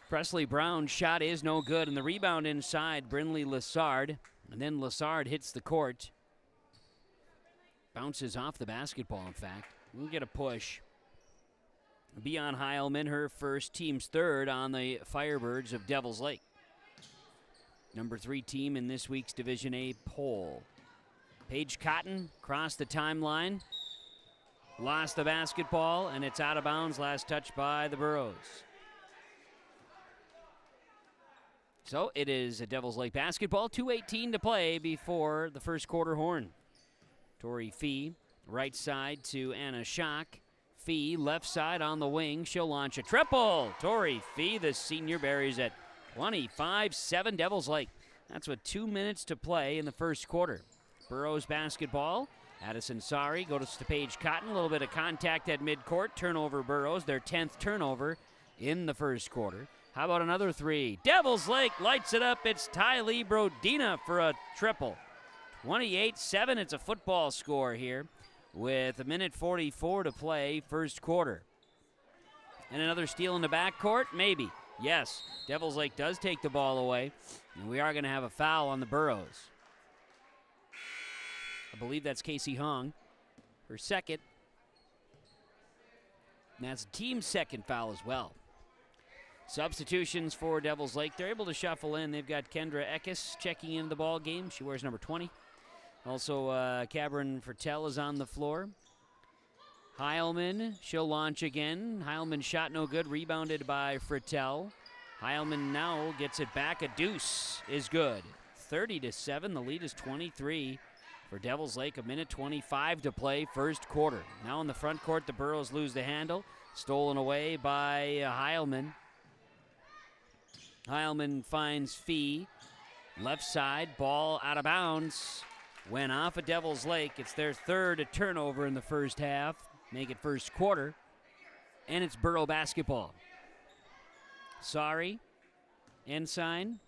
Presley Brown's shot is no good, and the rebound inside, Brinley Lassard. And then Lassard hits the court. Bounces off the basketball, in fact. We'll get a push. Be on Heilman, her first, team's third on the Firebirds of Devils Lake. Number 3 team in this week's Division A poll. Paige Cotton crossed the timeline. Lost the basketball, and it's out of bounds. Last touch by the Burrows. So it is a Devils Lake basketball. 2:18 to play before the first quarter horn. Tori Fee, right side to Anna Schock. Fee, left side on the wing. She'll launch a triple. Tori Fee, the senior, buries it. 25-7 Devils Lake. That's with 2 minutes to play in the first quarter. Burrows basketball. Addison Sari goes to Paige Cotton. A little bit of contact at midcourt. Turnover Burrows, their 10th turnover in the first quarter. How about another 3? Devils Lake lights it up. It's Tylee Brodina for a triple. 28-7. It's a football score here with 1:44 to play first quarter. And another steal in the backcourt? Maybe. Yes, Devils Lake does take the ball away, and we are going to have a foul on the Burrows. I believe that's Casey Hong, her second. And that's team's second foul as well. Substitutions for Devils Lake. They're able to shuffle in. They've got Kendra Eckes checking into the ball game. She wears number 20. Also, Cabrin Fertel is on the floor. Heilman, she'll launch again. Heilman shot no good, rebounded by Fertel. Heilman now gets it back. A deuce is good. 30-7. The lead is 23 for Devils Lake. 1:25 to play first quarter. Now in the front court, the Burrows lose the handle. Stolen away by Heilman. Heilman finds Fee. Left side, ball out of bounds. Went off of Devils Lake. It's their third turnover in the first half. Make it first quarter. and it's Borough basketball. Sorry. Ensign.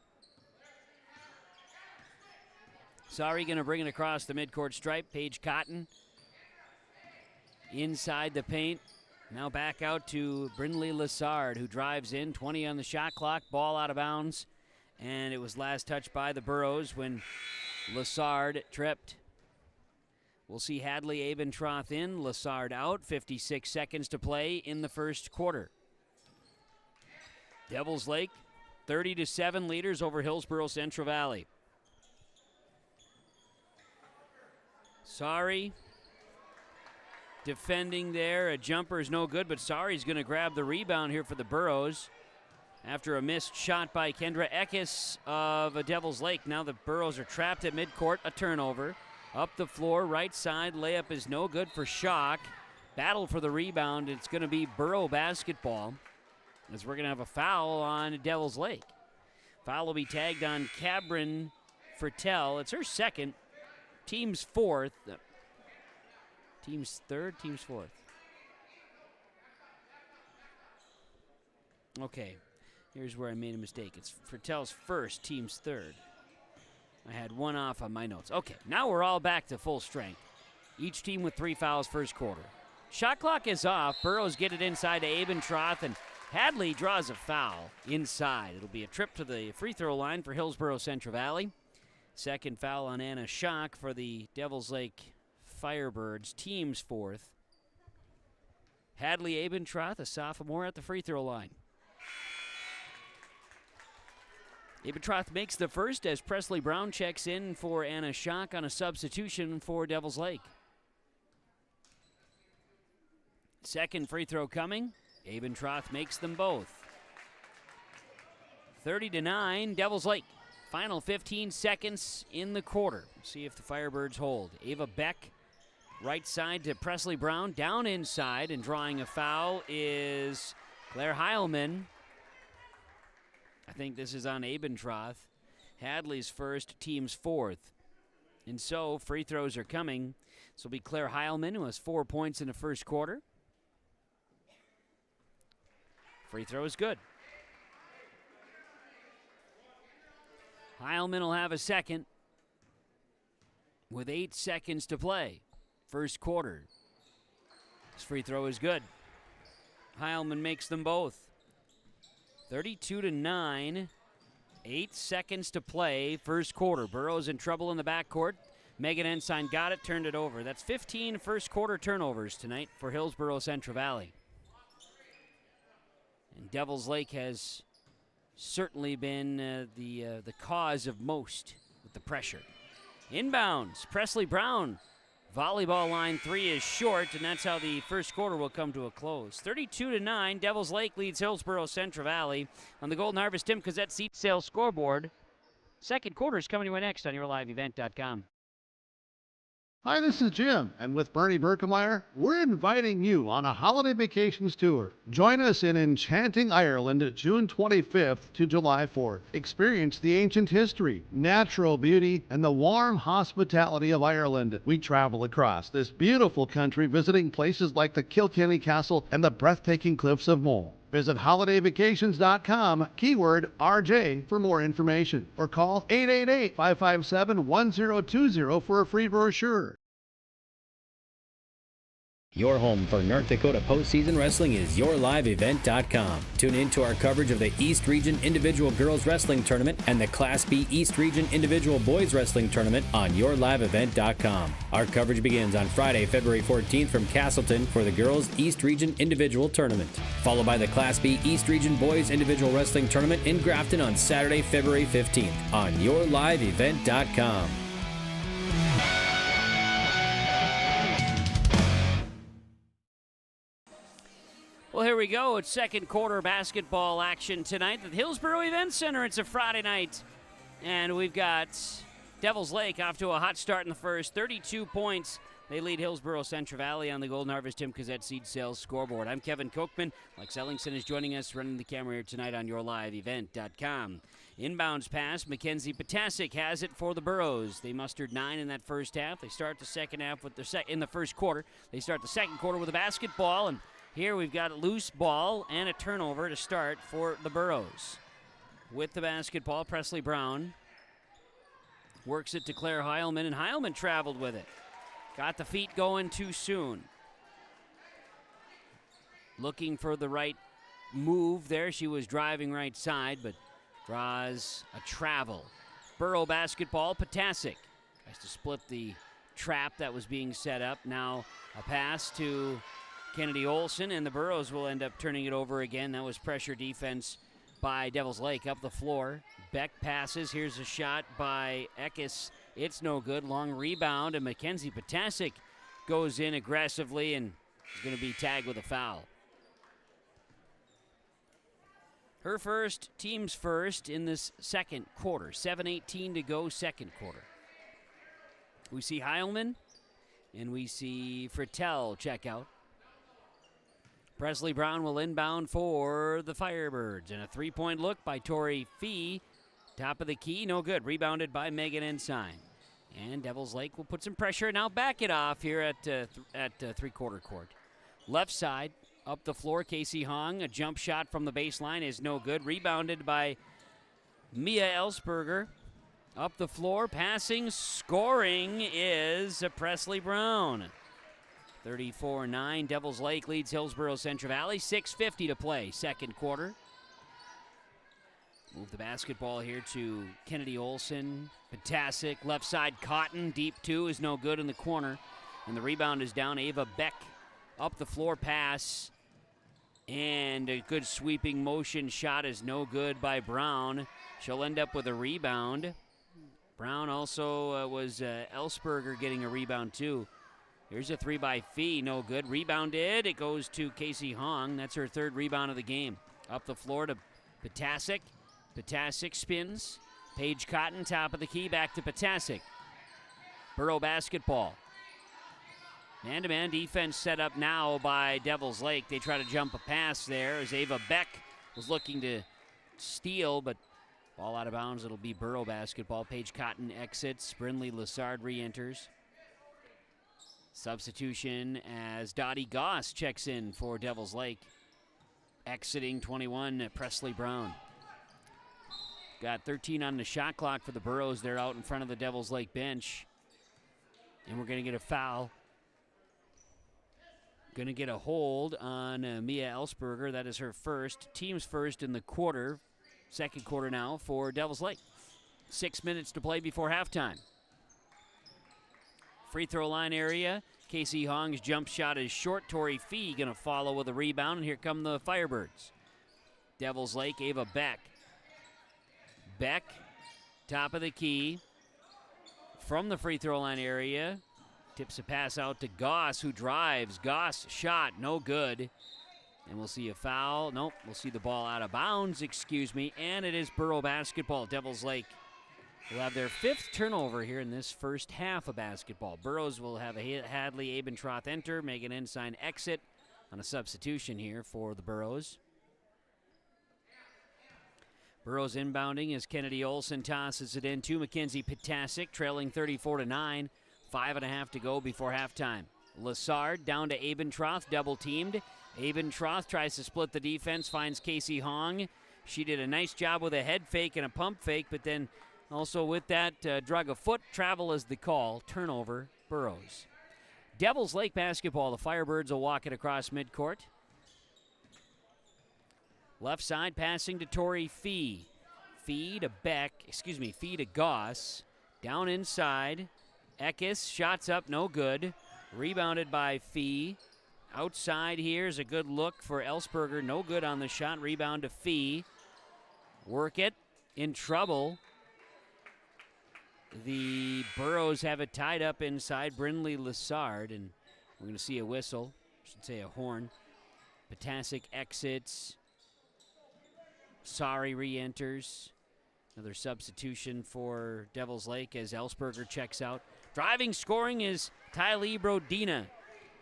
Sorry going to bring it across the midcourt stripe. Paige Cotton inside the paint. Now back out to Brindley Lassard, who drives in. 20 on the shot clock. Ball out of bounds. And it was last touched by the Burrows when Lassard tripped. We'll see Hadley Abentroth in. Lassard out. 56 seconds to play in the first quarter. Devils Lake, 30-7 leaders over Hillsboro-Central Valley. Sorry. Defending there. A jumper is no good, but Sari's going to grab the rebound here for the Burrows after a missed shot by Kendra Eckes of Devils Lake. Now the Burrows are trapped at midcourt. A turnover. Up the floor, right side. Layup is no good for Schock. Battle for the rebound. It's going to be Borough basketball, as we're going to have a foul on Devils Lake. Foul will be tagged on Cabrin Fertel. It's her second. Team's fourth. Team's third, team's fourth. Okay, here's where I made a mistake. It's Fertel's first, team's third. I had one off on my notes. Okay, now we're all back to full strength. Each team with 3 fouls first quarter. Shot clock is off. Burrows get it inside to Abentroth, and Hadley draws a foul inside. It'll be a trip to the free throw line for Hillsboro-Central Valley. Second foul on Anna Schock for the Devils Lake Firebirds, team's fourth. Hadley Abentroth, a sophomore, at the free throw line. Abentroth makes the first as Presley Brown checks in for Anna Schock on a substitution for Devils Lake. Second free throw coming. Abentroth makes them both. 30-9, Devils Lake. Final 15 seconds in the quarter. See if the Firebirds hold. Ava Beck, right side to Presley Brown, down inside, and drawing a foul is Claire Heilman. I think this is on Abentroth. Hadley's first, team's fourth. And so free throws are coming. This will be Claire Heilman, who has 4 points in the first quarter. Free throw is good. Heilman will have a second with 8 seconds to play. First quarter. This free throw is good. Heilman makes them both. 32-9. 8 seconds to play. First quarter. Burrows in trouble in the backcourt. Megan Ensign got it, turned it over. That's 15 first quarter turnovers tonight for Hillsboro-Central Valley. And Devils Lake has certainly been the cause of most with the pressure. Inbounds, Presley Brown. Volleyball line 3 is short, and that's how the first quarter will come to a close. 32-9, Devils Lake leads Hillsboro-Central Valley on the Golden Harvest Tim Cazette seat sales scoreboard. Second quarter is coming to an next on yourliveevent.com. Hi, this is Jim, and with Bernie Berkemeyer, we're inviting you on a holiday vacations tour. Join us in enchanting Ireland June 25th to July 4th. Experience the ancient history, natural beauty, and the warm hospitality of Ireland. We travel across this beautiful country, visiting places like the Kilkenny Castle and the breathtaking cliffs of Moher. Visit holidayvacations.com, keyword RJ, for more information, or call 888-557-1020 for a free brochure. Your home for North Dakota postseason wrestling is yourliveevent.com. Tune in to our coverage of the East Region Individual Girls Wrestling Tournament and the Class B East Region Individual Boys Wrestling Tournament on yourliveevent.com. Our coverage begins on Friday, February 14th from Castleton for the Girls East Region Individual Tournament, followed by the Class B East Region Boys Individual Wrestling Tournament in Grafton on Saturday, February 15th on yourliveevent.com. Well, here we go. It's second quarter basketball action tonight at the Hillsboro Event Center. It's a Friday night, and we've got Devils Lake off to a hot start in the first. 32 points. They lead Hillsboro-Central Valley on the Golden Harvest Tim Cazette Seed Sales scoreboard. I'm Kevin Kochman. Lex Ellingson is joining us, running the camera here tonight on yourliveevent.com. Inbounds pass. Mackenzie Potasic has it for the Burrows. They mustered 9 in that first half. They start the second half with in the first quarter. They start the second quarter with a basketball, and Here we've got a loose ball and a turnover to start for the Burros. With the basketball, Presley Brown works it to Claire Heilman, and Heilman traveled with it. Got the feet going too soon. Looking for the right move there. She was driving right side, but draws a travel. Burro basketball, Potasic tries to split the trap that was being set up. Now a pass to Kennedy Olson, and the Burros will end up turning it over again. That was pressure defense by Devils Lake. Up the floor, Beck passes. Here's a shot by Eckes. It's no good. Long rebound, and Mackenzie Potasic goes in aggressively and is going to be tagged with a foul. Her first, team's first in this second quarter. 7:18 to go, second quarter. We see Heilman, and we see Frittel check out. Presley Brown will inbound for the Firebirds. And a three-point look by Tori Fee. Top of the key, no good. Rebounded by Megan Ensign. And Devils Lake will put some pressure. Now back it off here at three-quarter court. Left side, up the floor, Casey Hong. A jump shot from the baseline is no good. Rebounded by Mia Ellsberger. Up the floor, passing, scoring is Presley Brown. 34-9, Devils Lake leads Hillsboro-Central Valley. 6:50 to play, second quarter. Move the basketball here to Kennedy Olson. Potasic, left side, Cotton. Deep two is no good in the corner. And the rebound is down. Ava Beck up the floor pass. And a good sweeping motion shot is no good by Brown. She'll end up with a rebound. Brown also was Ellsberger getting a rebound too. Here's a three by Fee, no good. Rebounded, it goes to Casey Hong. That's her third rebound of the game. Up the floor to Potasic. Potasic spins. Paige Cotton, top of the key, back to Potasic. Burro basketball. Man-to-man defense set up now by Devils Lake. They try to jump a pass there as Ava Beck was looking to steal, but ball out of bounds. It'll be Burro basketball. Paige Cotton exits. Brindley Lessard re-enters. Substitution as Dottie Goss checks in for Devils Lake. Exiting 21, Presley Brown. Got 13 on the shot clock for the Burros. They're out in front of the Devils Lake bench. And we're going to get a foul. Going to get a hold on Mia Ellsberger. That is her first. Team's first in the quarter. Second quarter now for Devils Lake. 6 minutes to play before halftime. Free throw line area. Casey Hong's jump shot is short. Tori Fee going to follow with a rebound. And here come the Firebirds. Devils Lake, Ava Beck. Beck, top of the key. From the free throw line area. Tips a pass out to Goss, who drives. Goss shot, no good. And we'll see a foul. Nope, we'll see the ball out of bounds, excuse me. And it is Burro basketball. Devils Lake will have their fifth turnover here in this first half of basketball. Burros will have a Hadley Abentroth enter, Megan Ensign exit on a substitution here for the Burros. Burros inbounding as Kennedy Olson tosses it in to Mackenzie Potasic, trailing 34-9. 5.5 to go before halftime. Lessard down to Abentroth, double teamed. Abentroth tries to split the defense, finds Casey Hong. She did a nice job with a head fake and a pump fake, but then also with that, drug a foot. Travel is the call. Turnover, Burros. Devils Lake basketball. The Firebirds will walk it across midcourt. Left side passing to Tori Fee. Fee to Goss. Down inside. Eckes, shots up, no good. Rebounded by Fee. Outside here's a good look for Ellsberger. No good on the shot. Rebound to Fee. Work it. In trouble. The Burros have it tied up inside. Brindley Lessard, and we're going to see a whistle. I should say a horn. Potasic exits. Sari re-enters. Another substitution for Devils Lake as Ellsberger checks out. Driving, scoring is Tylee Brodina.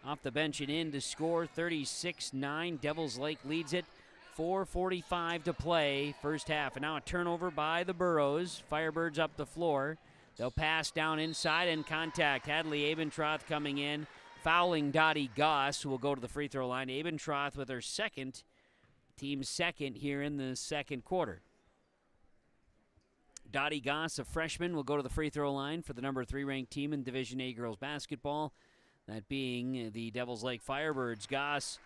Off the bench and in to score 36-9. Devils Lake leads it. 4:45 to play, first half. And now a turnover by the Burros. Firebirds up the floor. They'll pass down inside and contact. Hadley Abentroth coming in fouling Dottie Goss, who will go to the free throw line. Abentroth with her team's second here in the second quarter. Dottie Goss, a freshman, will go to the free throw line for the number 3 ranked team in Division A girls basketball, that being the Devils Lake Firebirds. Goss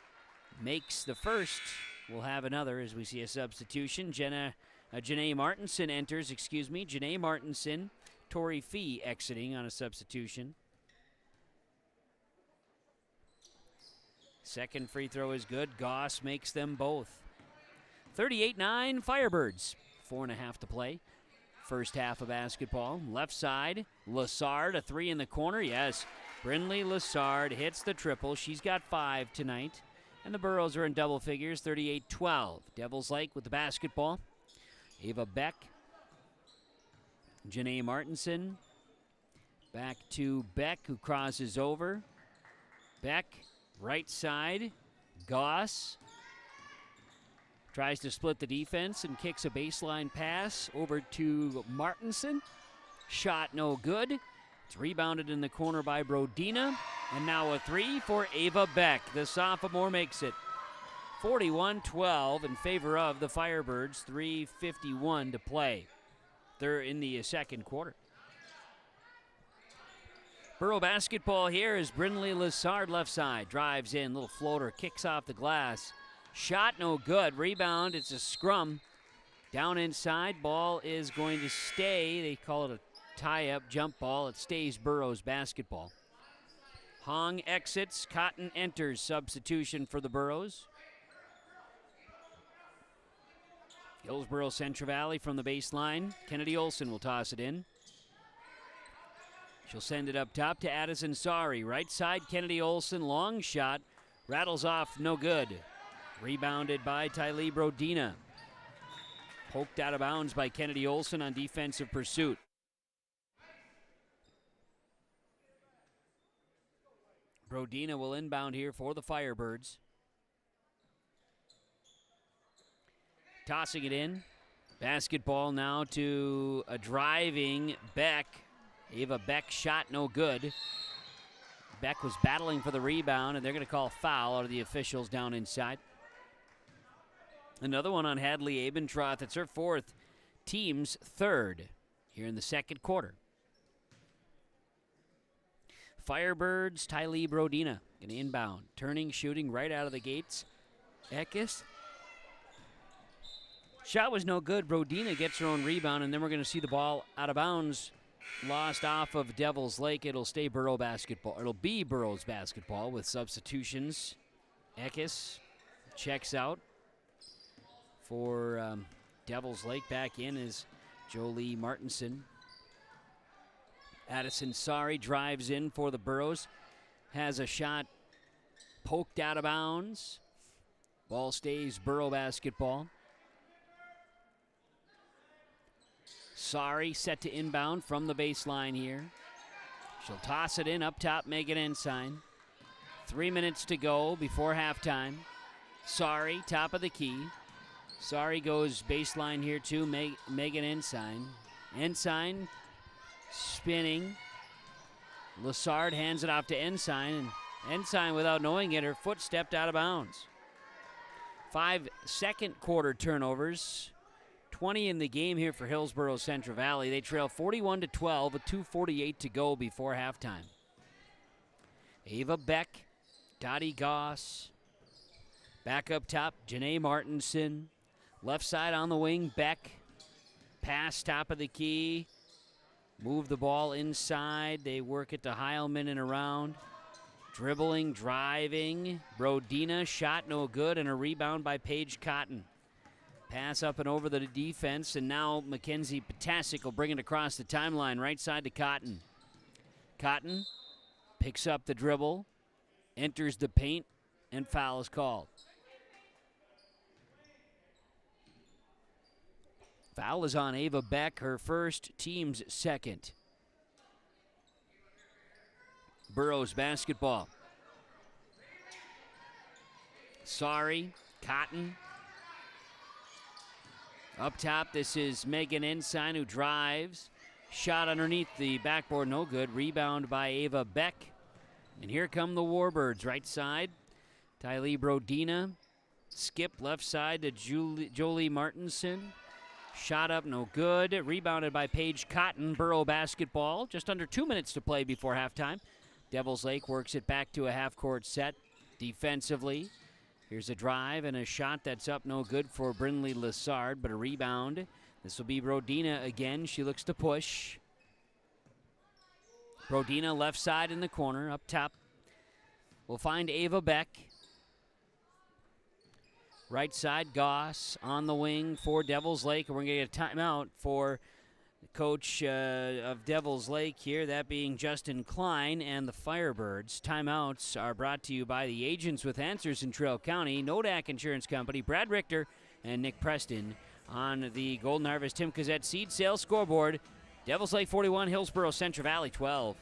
makes the first. We'll have another as we see a substitution. Janae Martinson enters, Janae Martinson, Tori Fee exiting on a substitution. Second free throw is good. Goss makes them both. 38-9 Firebirds. 4.5 to play. First half of basketball. Left side, Lassard, a 3 in the corner. Yes, Brindley Lassard hits the triple. She's got 5 tonight. And the Burros are in double figures, 38-12. Devils Lake with the basketball. Ava Beck. Janae Martinson. Back to Beck, who crosses over. Beck, right side. Goss tries to split the defense and kicks a baseline pass over to Martinson. Shot no good. It's rebounded in the corner by Brodina. And now a 3 for Ava Beck. The sophomore makes it. 41-12 in favor of the Firebirds. 3:51 to play. They're in the second quarter. Burrow basketball here is Brindley Lassard left side. Drives in, little floater, kicks off the glass. Shot no good. Rebound, it's a scrum. Down inside, ball is going to stay. They call it a tie-up jump ball. It stays Burrow's basketball. Hong exits, Cotton enters. Substitution for the Burros. Hillsboro-Central Valley from the baseline. Kennedy Olson will toss it in. She'll send it up top to Addison Sari. Right side, Kennedy Olson, long shot. Rattles off, no good. Rebounded by Tylee Brodina. Poked out of bounds by Kennedy Olson on defensive pursuit. Brodina will inbound here for the Firebirds. Tossing it in. Basketball now to a driving Beck. Ava Beck shot no good. Beck was battling for the rebound, and they're going to call foul out of the officials down inside. Another one on Hadley Abentroth. It's her fourth, team's third here in the second quarter. Firebirds, Tylee Brodina going to inbound. Turning, shooting right out of the gates. Eckes. Shot was no good. Brodina gets her own rebound, and then we're going to see the ball out of bounds. Lost off of Devils Lake. It'll stay Burrow basketball. It'll be Burrow's basketball with substitutions. Eckes checks out for Devils Lake. Back in is Jolie Martinson. Addison Sari drives in for the Burros. Has a shot poked out of bounds. Ball stays Burrow basketball. Sari set to inbound from the baseline here. She'll toss it in up top, Megan Ensign. 3 minutes to go before halftime. Sari, top of the key. Sari goes baseline here too, Megan Ensign. Ensign spinning. Lassard hands it off to Ensign, and Ensign, without knowing it, her foot stepped out of bounds. 5 second quarter turnovers. 20 in the game here for Hillsboro-Central Valley. They trail 41-12 with 2:48 to go before halftime. Ava Beck, Dottie Goss. Back up top, Janae Martinson. Left side on the wing, Beck. Pass top of the key. Move the ball inside. They work it to Heilman and around. Dribbling, driving. Brodina, shot no good, and a rebound by Paige Cotton. Pass up and over the defense, and now Mackenzie Potasic will bring it across the timeline, right side to Cotton. Cotton picks up the dribble, enters the paint, and foul is called. Foul is on Ava Beck, her first, team's second. Burrows basketball. Sari, Cotton. Up top, this is Megan Ensign who drives. Shot underneath the backboard, no good. Rebound by Ava Beck. And here come the Warbirds. Right side, Tylee Brodina. Skip left side to Jolie Martinson. Shot up, no good. Rebounded by Paige Cotton. Borough basketball. Just under 2 minutes to play before halftime. Devils Lake works it back to a half-court set defensively. Here's a drive and a shot that's up, no good for Brinley Lessard, but a rebound. This will be Brodina again. She looks to push. Brodina left side in the corner, up top. We'll find Ava Beck. Right side, Goss on the wing for Devils Lake. And we're going to get a timeout for the coach of Devils Lake here, that being Justin Klein and the Firebirds. Timeouts are brought to you by the agents with answers in Trail County, Nodak Insurance Company, Brad Richter, and Nick Preston. On the Golden Harvest Tim Cazette seed sales scoreboard, Devils Lake 41, Hillsboro-Central Valley 12.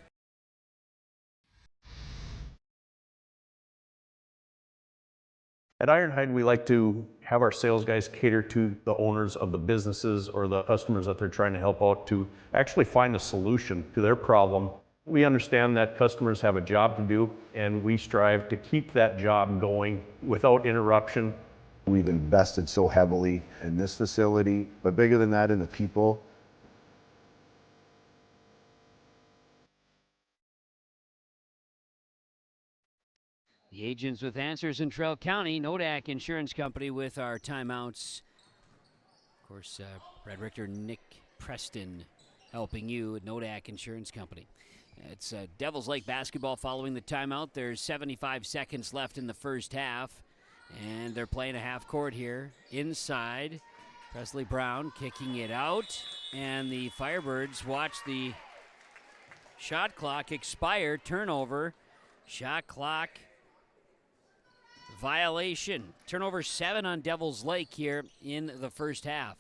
At Ironhide, we like to have our sales guys cater to the owners of the businesses or the customers that they're trying to help out to actually find a solution to their problem. We understand that customers have a job to do, and we strive to keep that job going without interruption. We've invested so heavily in this facility, but bigger than that, in the people. The agents with answers in Trail County, Nodak Insurance Company with our timeouts. Of course, Brad Richter, Nick Preston helping you at Nodak Insurance Company. It's Devils Lake basketball following the timeout. There's 75 seconds left in the first half, and they're playing a half court here. Inside, Presley Brown kicking it out, and the Firebirds watch the shot clock expire. Turnover, shot clock violation. Turnover 7 on Devils Lake here in the first half.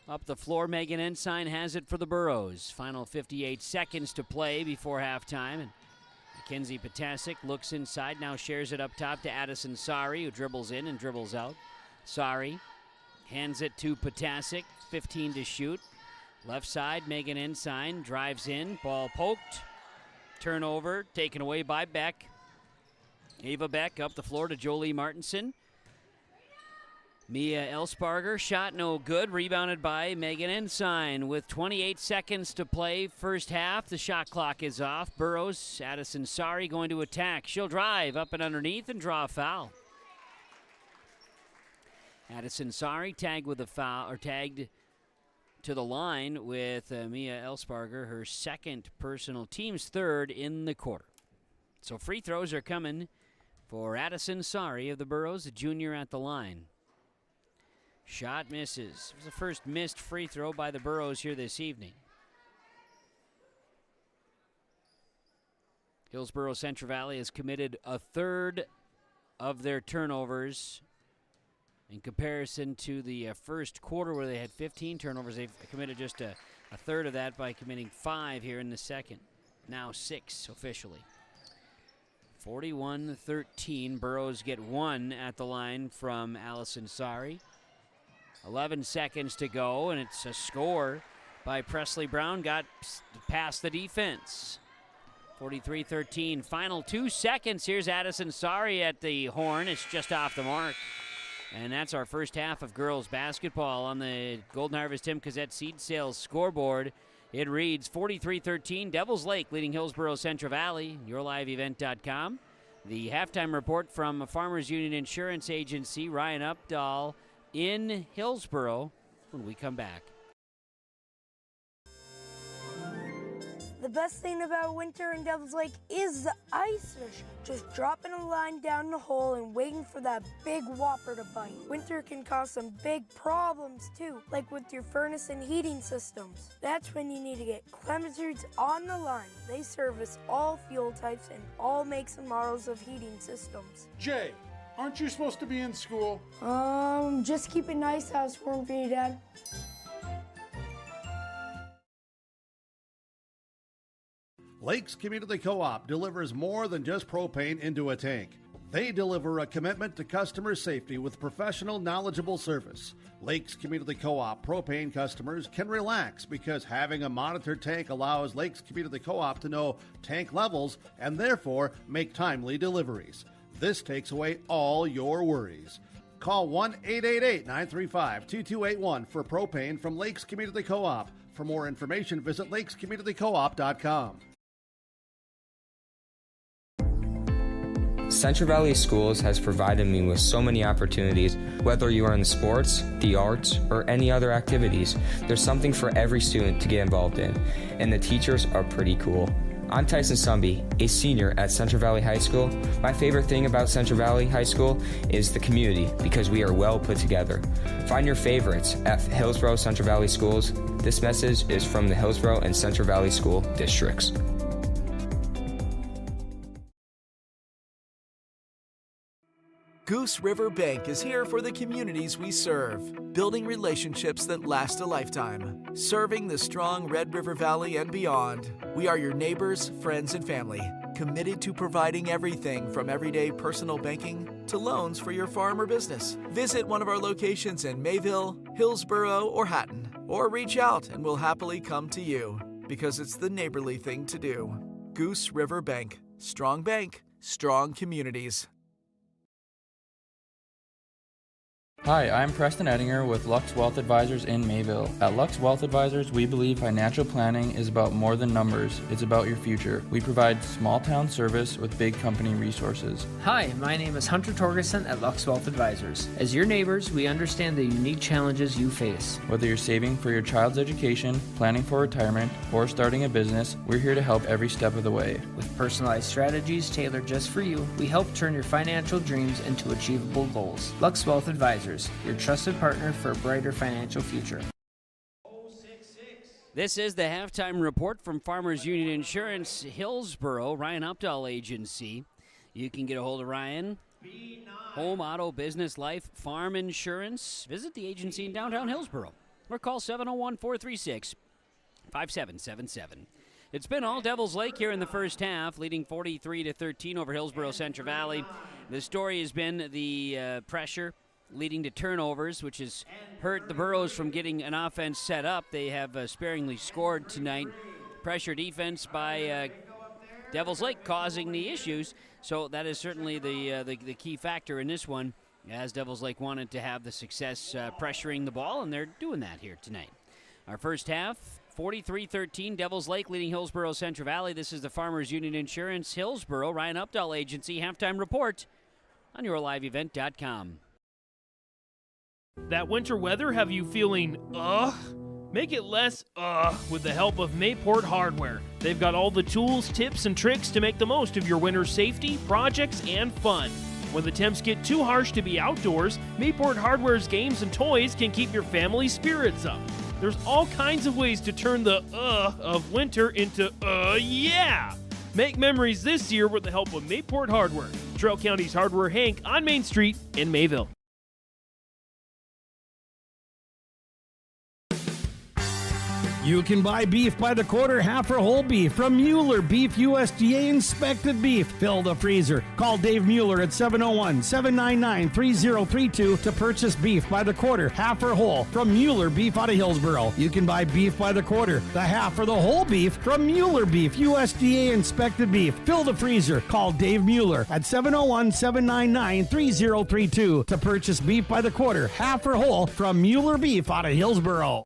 Up the floor, Megan Ensign has it for the Burros. Final 58 seconds to play before halftime. And Mackenzie Potasic looks inside, now shares it up top to Addison Sari, who dribbles in and dribbles out. Sari hands it to Potasic, 15 to shoot. Left side, Megan Ensign drives in, ball poked. Turnover taken away by Beck. Ava Beck up the floor to Jolie Martinson. Mia Elsparger, shot no good, rebounded by Megan Ensign. With 28 seconds to play, first half, the shot clock is off. Burrows, Addison Sari going to attack. She'll drive up and underneath and draw a foul. Addison Sari tagged with a foul, or tagged to the line with Mia Elsparger, her second personal, team's third in the quarter. So free throws are coming for Addison Sari of the Burros, a junior at the line. Shot misses. It was the first missed free throw by the Burros here this evening. Hillsboro-Central Valley has committed a third of their turnovers. In comparison to the first quarter where they had 15 turnovers, they've committed just a third of that by committing 5 here in the second. Now 6 officially. 41-13. Burros get 1 at the line from Allison Sari. 11 seconds to go, and it's a score by Presley Brown. Got past the defense. 43-13. Final 2 seconds. Here's Addison Sari at the horn. It's just off the mark. And that's our first half of girls basketball on the Golden Harvest Tim Cazette seed sales scoreboard. It reads 43-13, Devils Lake leading Hillsboro-Central Valley, yourliveevent.com. The halftime report from Farmers Union Insurance Agency, Ryan Updahl in Hillsboro when we come back. The best thing about winter in Devils Lake is the ice fish. Just dropping a line down the hole and waiting for that big whopper to bite. Winter can cause some big problems too, like with your furnace and heating systems. That's when you need to get Clementines on the line. They service all fuel types and all makes and models of heating systems. Jay, aren't you supposed to be in school? Just keep a nice house warm for you, Dad. Lakes Community Co-op delivers more than just propane into a tank. They deliver a commitment to customer safety with professional, knowledgeable service. Lakes Community Co-op propane customers can relax because having a monitored tank allows Lakes Community Co-op to know tank levels and therefore make timely deliveries. This takes away all your worries. Call 1-888-935-2281 for propane from Lakes Community Co-op. For more information, visit lakescommunitycoop.com. Central Valley Schools has provided me with so many opportunities. Whether you are in the sports, the arts, or any other activities, there's something for every student to get involved in, and the teachers are pretty cool. I'm Tyson Sumby, a senior at Central Valley High School. My favorite thing about Central Valley High School is the community because we are well put together. Find your favorites at Hillsboro-Central Valley Schools. This message is from the Hillsboro and Central Valley School Districts. Goose River Bank is here for the communities we serve, building relationships that last a lifetime. Serving the strong Red River Valley and beyond, we are your neighbors, friends, and family, committed to providing everything from everyday personal banking to loans for your farm or business. Visit one of our locations in Mayville, Hillsboro, or Hatton, or reach out and we'll happily come to you, because it's the neighborly thing to do. Goose River Bank. Strong bank, strong communities. Hi, I'm Preston Ettinger with Lux Wealth Advisors in Mayville. At Lux Wealth Advisors, we believe financial planning is about more than numbers. It's about your future. We provide small town service with big company resources. Hi, my name is Hunter Torgerson at Lux Wealth Advisors. As your neighbors, we understand the unique challenges you face. Whether you're saving for your child's education, planning for retirement, or starting a business, we're here to help every step of the way. With personalized strategies tailored just for you, we help turn your financial dreams into achievable goals. Lux Wealth Advisors, your trusted partner for a brighter financial future. This is the halftime report from Farmers Union Insurance, Hillsboro, Ryan Updahl Agency. You can get a hold of Ryan. Home, auto, business, life, farm insurance. Visit the agency in downtown Hillsboro or call 701-436-5777. It's been all Devils Lake here in the first half, leading 43-13 over Hillsboro-Central Valley. The story has been the pressure leading to turnovers, which has hurt the Burros from getting an offense set up. They have sparingly scored tonight. Pressure defense by Devils Lake causing the issues. So that is certainly the key factor in this one, as Devils Lake wanted to have the success pressuring the ball, and they're doing that here tonight. Our first half, 43-13, Devils Lake leading Hillsboro-Central Valley. This is the Farmers Union Insurance Hillsboro Ryan Updahl Agency halftime report on yourliveevent.com. That winter weather have you feeling Make it less with the help of Mayport Hardware. They've got all the tools, tips, and tricks to make the most of your winter safety, projects, and fun. When the temps get too harsh to be outdoors, Mayport Hardware's games and toys can keep your family's spirits up. There's all kinds of ways to turn the of winter into yeah! Make memories this year with the help of Mayport Hardware, Trail County's Hardware Hank on Main Street in Mayville. You can buy beef by the quarter, half or whole beef from Mueller Beef, USDA inspected beef. Fill the freezer. Call Dave Mueller at 701-799-3032 to purchase beef by the quarter, half or whole from Mueller Beef out of Hillsboro. You can buy beef by the quarter, the half or the whole beef from Mueller Beef, USDA inspected beef. Fill the freezer. Call Dave Mueller at 701-799-3032 to purchase beef by the quarter, half or whole from Mueller Beef out of Hillsboro.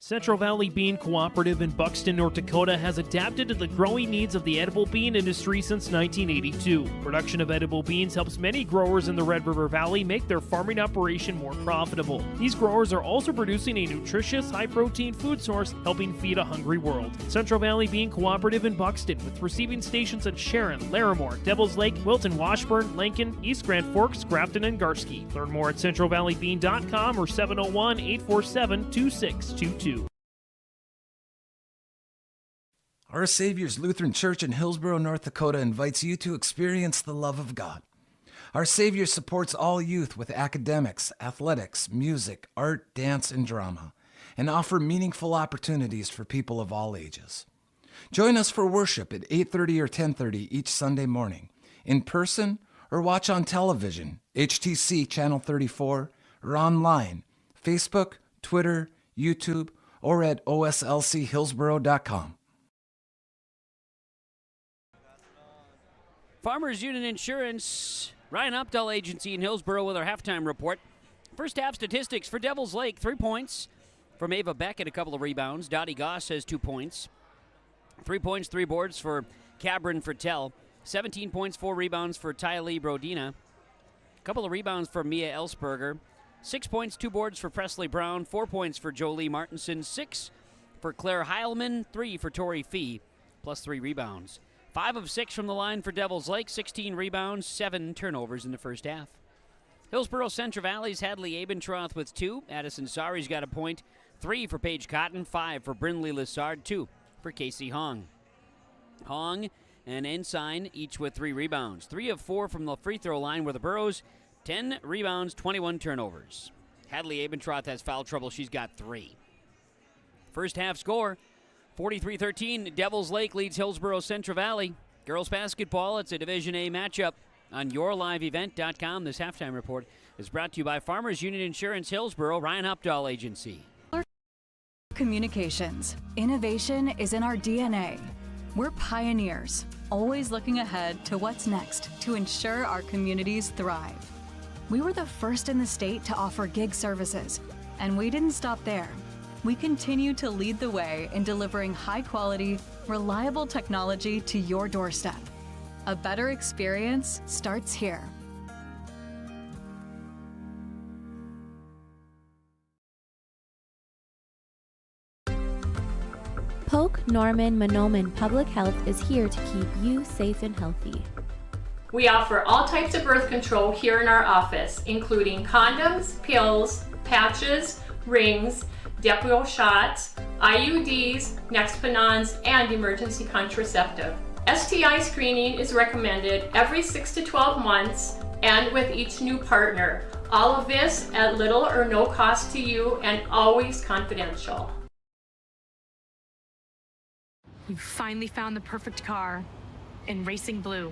Central Valley Bean Cooperative in Buxton, North Dakota has adapted to the growing needs of the edible bean industry since 1982. Production of edible beans helps many growers in the Red River Valley make their farming operation more profitable. These growers are also producing a nutritious, high-protein food source, helping feed a hungry world. Central Valley Bean Cooperative in Buxton, with receiving stations at Sharon, Larimore, Devils Lake, Wilton, Washburn, Lincoln, East Grand Forks, Grafton, and Garski. Learn more at centralvalleybean.com or 701-847-2622. Our Savior's Lutheran Church in Hillsboro, North Dakota invites you to experience the love of God. Our Savior supports all youth with academics, athletics, music, art, dance, and drama, and offer meaningful opportunities for people of all ages. Join us for worship at 8:30 or 10:30 each Sunday morning, in person or watch on television, HTC Channel 34, or online, Facebook, Twitter, YouTube, or at oslchillsboro.com. Farmers Union Insurance, Ryan Updahl Agency in Hillsboro with our halftime report. First half statistics for Devils Lake, 3 points from Ava Beck and a couple of rebounds. Dottie Goss has 2 points. 3 points, 3 boards for Cabrin Fertel. 17 points, 4 rebounds for Tylee Brodina. A couple of rebounds for Mia Ellsberger. 6 points, 2 boards for Presley Brown. 4 points for Jolie Martinson. 6 for Claire Heilman. 3 for Tori Fee, plus 3 rebounds. 5 of 6 from the line for Devils Lake. 16 rebounds, 7 turnovers in the first half. Hillsboro-Central Valley's Hadley Abentroth with 2. Addison Sari's got a point. 3 for Paige Cotton. 5 for Brinley Lessard. 2 for Casey Hong. Hong and Ensign each with 3 rebounds. 3 of 4 from the free throw line were the Burrows. 10 rebounds, 21 turnovers. Hadley Abentroth has foul trouble. She's got 3. First half score, 43-13. Devils Lake leads Hillsboro-Central Valley. Girls basketball, it's a Division A matchup on yourliveevent.com. This halftime report is brought to you by Farmers Union Insurance Hillsboro, Ryan Updahl Agency. Communications. Innovation is in our DNA. We're pioneers, always looking ahead to what's next to ensure our communities thrive. We were the first in the state to offer gig services, and we didn't stop there. We continue to lead the way in delivering high-quality, reliable technology to your doorstep. A better experience starts here. Polk Norman Monoman Public Health is here to keep you safe and healthy. We offer all types of birth control here in our office, including condoms, pills, patches, rings, Depo shots, IUDs, Nexpanons, and emergency contraceptive. STI screening is recommended every 6 to 12 months and with each new partner. All of this at little or no cost to you and always confidential. You finally found the perfect car in racing blue.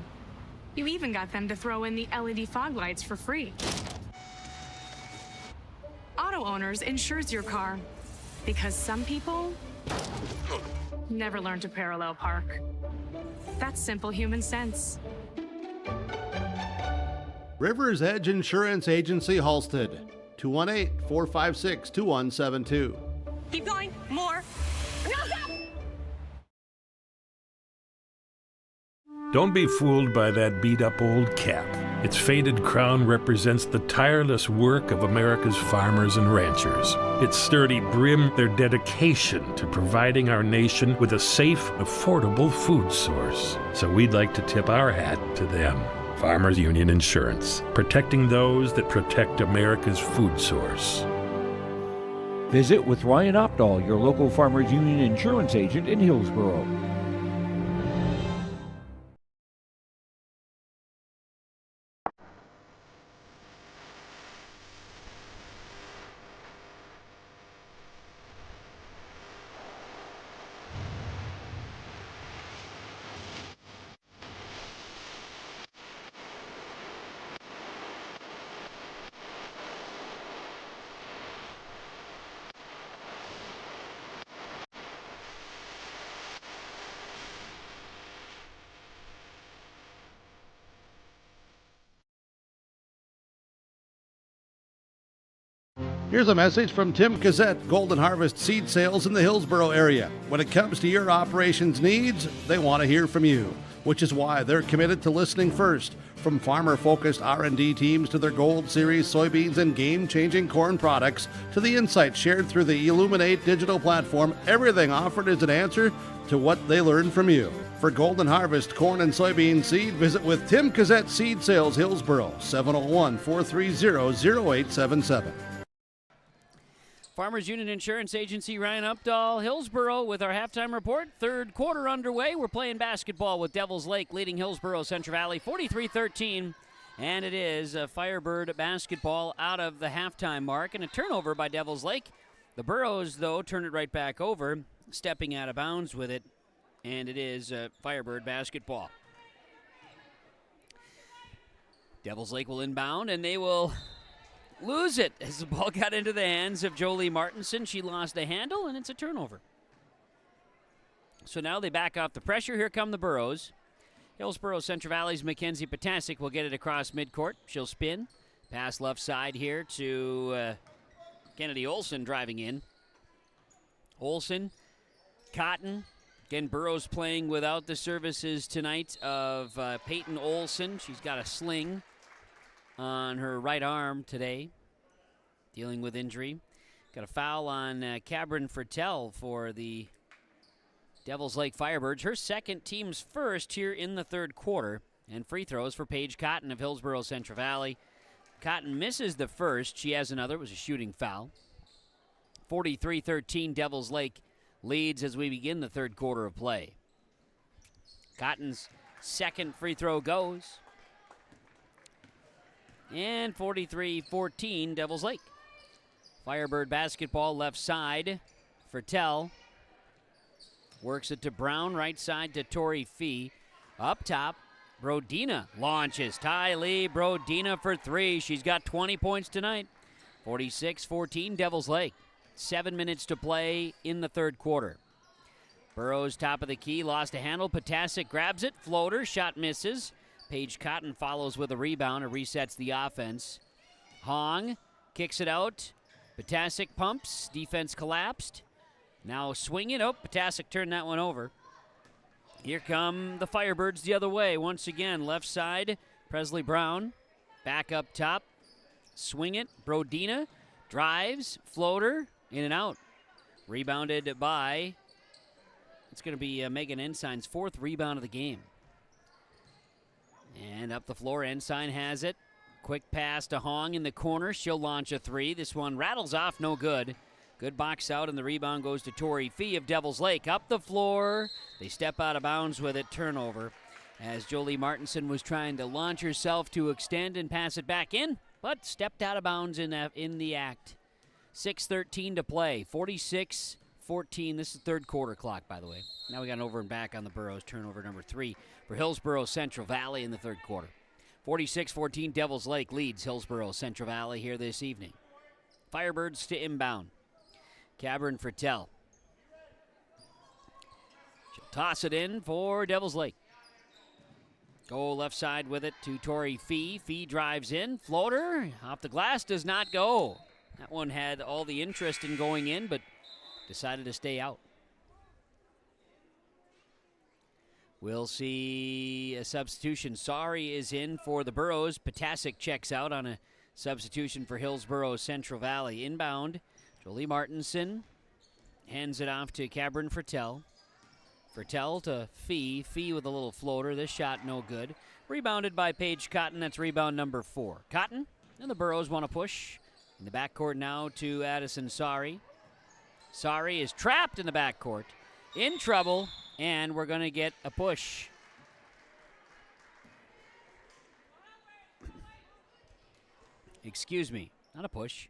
You even got them to throw in the LED fog lights for free. Auto Owners insures your car because some people never learn to parallel park. That's simple human sense. River's Edge Insurance Agency, Halstead, 218-456-2172. Keep going, more. No, stop! Don't be fooled by that beat-up old cap. Its faded crown represents the tireless work of America's farmers and ranchers. Its sturdy brim, their dedication to providing our nation with a safe, affordable food source. So we'd like to tip our hat to them. Farmers Union Insurance, protecting those that protect America's food source. Visit with Ryan Opdahl, your local Farmers Union Insurance agent in Hillsboro. Here's a message from Tim Cassette, Golden Harvest Seed Sales in the Hillsboro area. When it comes to your operations needs, they want to hear from you, which is why they're committed to listening first. From farmer-focused R&D teams to their Gold Series soybeans and game-changing corn products to the insights shared through the Illuminate digital platform, everything offered is an answer to what they learned from you. For Golden Harvest corn and soybean seed, visit with Tim Cassette Seed Sales Hillsboro, 701-430-0877. Farmers Union Insurance Agency, Ryan Updahl, Hillsboro with our halftime report. Third quarter underway. We're playing basketball with Devils Lake leading Hillsboro-Central Valley 43-13. And it is a Firebird basketball out of the halftime mark and a turnover by Devils Lake. The Burros, though, turn it right back over, stepping out of bounds with it. and it is Firebird basketball. Devils Lake will inbound, and they will lose it as the ball got into the hands of Jolie Martinson. She lost a handle, and it's a turnover. So now they back off the pressure. Here come the Burros. Hillsboro-Central Valley's Mackenzie Potasic will get it across midcourt. She'll spin. Pass left side here to Kennedy Olson driving in. Olson, Cotton. Again, Burros playing without the services tonight of Peyton Olson. She's got a sling on her right arm today, dealing with injury. Got a foul on Cabrin Fertel for the Devils Lake Firebirds. Her second, team's first here in the third quarter. And free throws for Paige Cotton of Hillsboro-Central Valley. Cotton misses the first. She has another. It was a shooting foul. 43-13, Devils Lake leads as we begin the third quarter of play. Cotton's second free throw goes. And 43-14, Devils Lake. Firebird basketball left side. Fertel works it to Brown, right side to Tori Fee. Up top, Brodina launches. Tylee Brodina for three. She's got 20 points tonight. 46-14, Devils Lake. 7 minutes to play in the third quarter. Burrows top of the key, lost a handle. Potasic grabs it, floater, shot misses. Paige Cotton follows with a rebound and resets the offense. Hong kicks it out. Potasic pumps, defense collapsed. Now swinging, Potasic turned that one over. Here come the Firebirds the other way. Once again, left side, Presley Brown. Back up top, swing it, Brodina, drives, floater, in and out. Rebounded by, it's going to be Megan Ensign's fourth rebound of the game. And up the floor, Ensign has it. Quick pass to Hong in the corner. She'll launch a three. This one rattles off, no good. Good box out, and the rebound goes to Tori Fee of Devils Lake. Up the floor. They step out of bounds with it. Turnover. As Jolie Martinson was trying to launch herself to extend and pass it back in, but stepped out of bounds in the act. 6:13 to play. 46-14. This is third quarter clock, by the way. Now we got an over and back on the Burros. Turnover number 3 for Hillsboro-Central Valley in the third quarter. 46-14, Devils Lake leads Hillsboro-Central Valley here this evening. Firebirds to inbound. Cabrin Fertel. She'll toss it in for Devils Lake. Go left side with it to Tori Fee. Fee drives in. Floater off the glass, does not go. That one had all the interest in going in, but decided to stay out. We'll see a substitution. Sorry is in for the Burros. Potasic checks out on a substitution for Hillsboro-Central Valley. Inbound, Jolie Martinson hands it off to Cabrin Fertel. Fertel to Fee. Fee with a little floater. This shot no good. Rebounded by Paige Cotton. That's rebound number 4. Cotton and the Burros want to push. In the backcourt now to Addison Sari. Sari is trapped in the backcourt. In trouble. And we're going to get a push. Excuse me, not a push.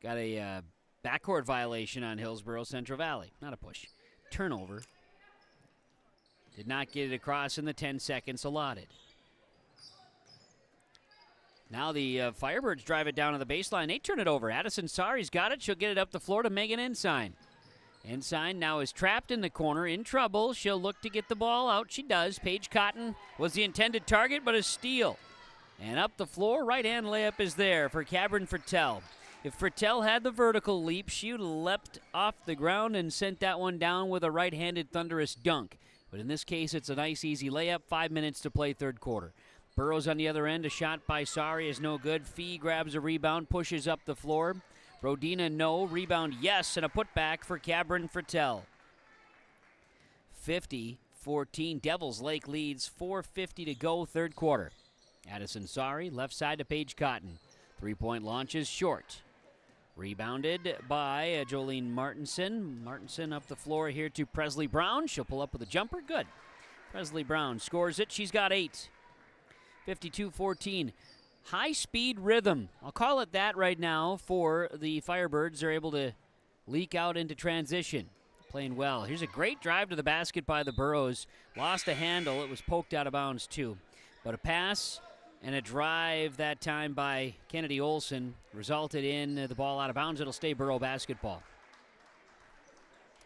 Got a backcourt violation on Hillsboro-Central Valley. Not a push. Turnover. Did not get it across in the 10 seconds allotted. Now the Firebirds drive it down to the baseline. They turn it over. Addison Sari's got it. She'll get it up the floor to Megan Ensign. Ensign now is trapped in the corner, in trouble. She'll look to get the ball out. She does. Paige Cotton was the intended target, but a steal. And up the floor, right-hand layup is there for Cabrin Fertel. If Fertel had the vertical leap, she would have leapt off the ground and sent that one down with a right-handed thunderous dunk. But in this case, it's a nice, easy layup. 5 minutes to play third quarter. Burrows on the other end. A shot by Sari is no good. Fee grabs a rebound, pushes up the floor. Brodina, no. Rebound, yes. And a putback for Cabrin Fertel. 50-14. Devils Lake leads. 4:50 to go, third quarter. Addison Sari, left side to Paige Cotton. Three-point launch is short. Rebounded by Jolene Martinson. Martinson up the floor here to Presley Brown. She'll pull up with a jumper. Good. Presley Brown scores it. She's got 8. 52-14. High-speed rhythm. I'll call it that right now for the Firebirds. They're able to leak out into transition. playing well. Here's a great drive to the basket by the Burros. Lost a handle. It was poked out of bounds, too. But a pass and a drive that time by Kennedy Olson resulted in the ball out of bounds. It'll stay Burro basketball.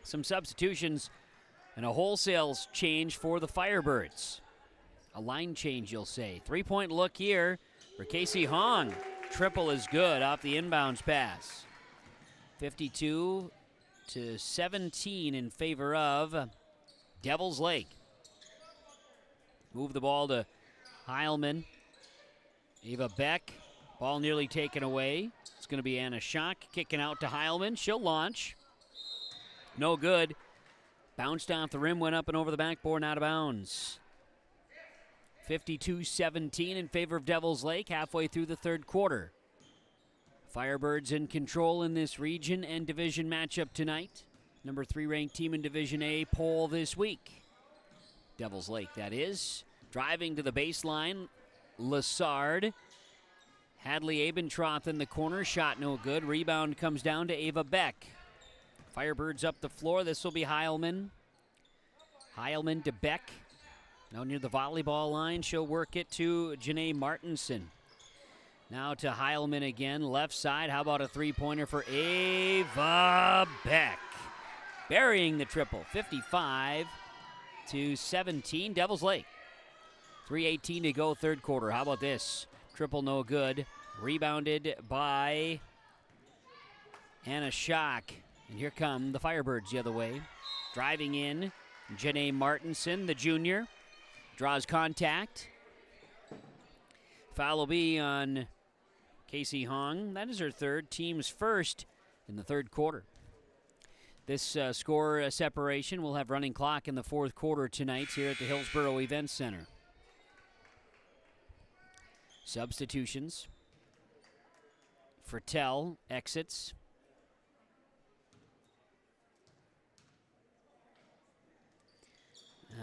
Some substitutions and a wholesale change for the Firebirds. A line change, you'll say. 3-point look here for Casey Hong. Triple is good off the inbounds pass. 52-17 in favor of Devils Lake. Move the ball to Heilman. Ava Beck. Ball nearly taken away. It's going to be Anna Schock kicking out to Heilman. She'll launch. No good. Bounced off the rim, went up and over the backboard and out of bounds. 52-17 in favor of Devils Lake halfway through the third quarter. Firebirds in control in this region and division matchup tonight. Number 3 ranked team in Division A poll this week. Devils Lake, that is. Driving to the baseline, Lassard. Hadley Abentroth in the corner, shot no good. Rebound comes down to Ava Beck. Firebirds up the floor. This will be Heilman. Heilman to Beck. Now near the volleyball line, she'll work it to Janae Martinson. Now to Heilman again, left side. How about a three-pointer for Ava Beck? Burying the triple, 55-17, Devils Lake. 3:18 to go, third quarter. How about this? Triple no good. Rebounded by Anna Schock. And here come the Firebirds the other way. Driving in, Janae Martinson, the junior. Draws contact. Foul will be on Casey Hong. That is her third, team's first in the third quarter. This score separation will have running clock in the fourth quarter tonight here at the Hillsboro Event Center. Substitutions. Fertel exits.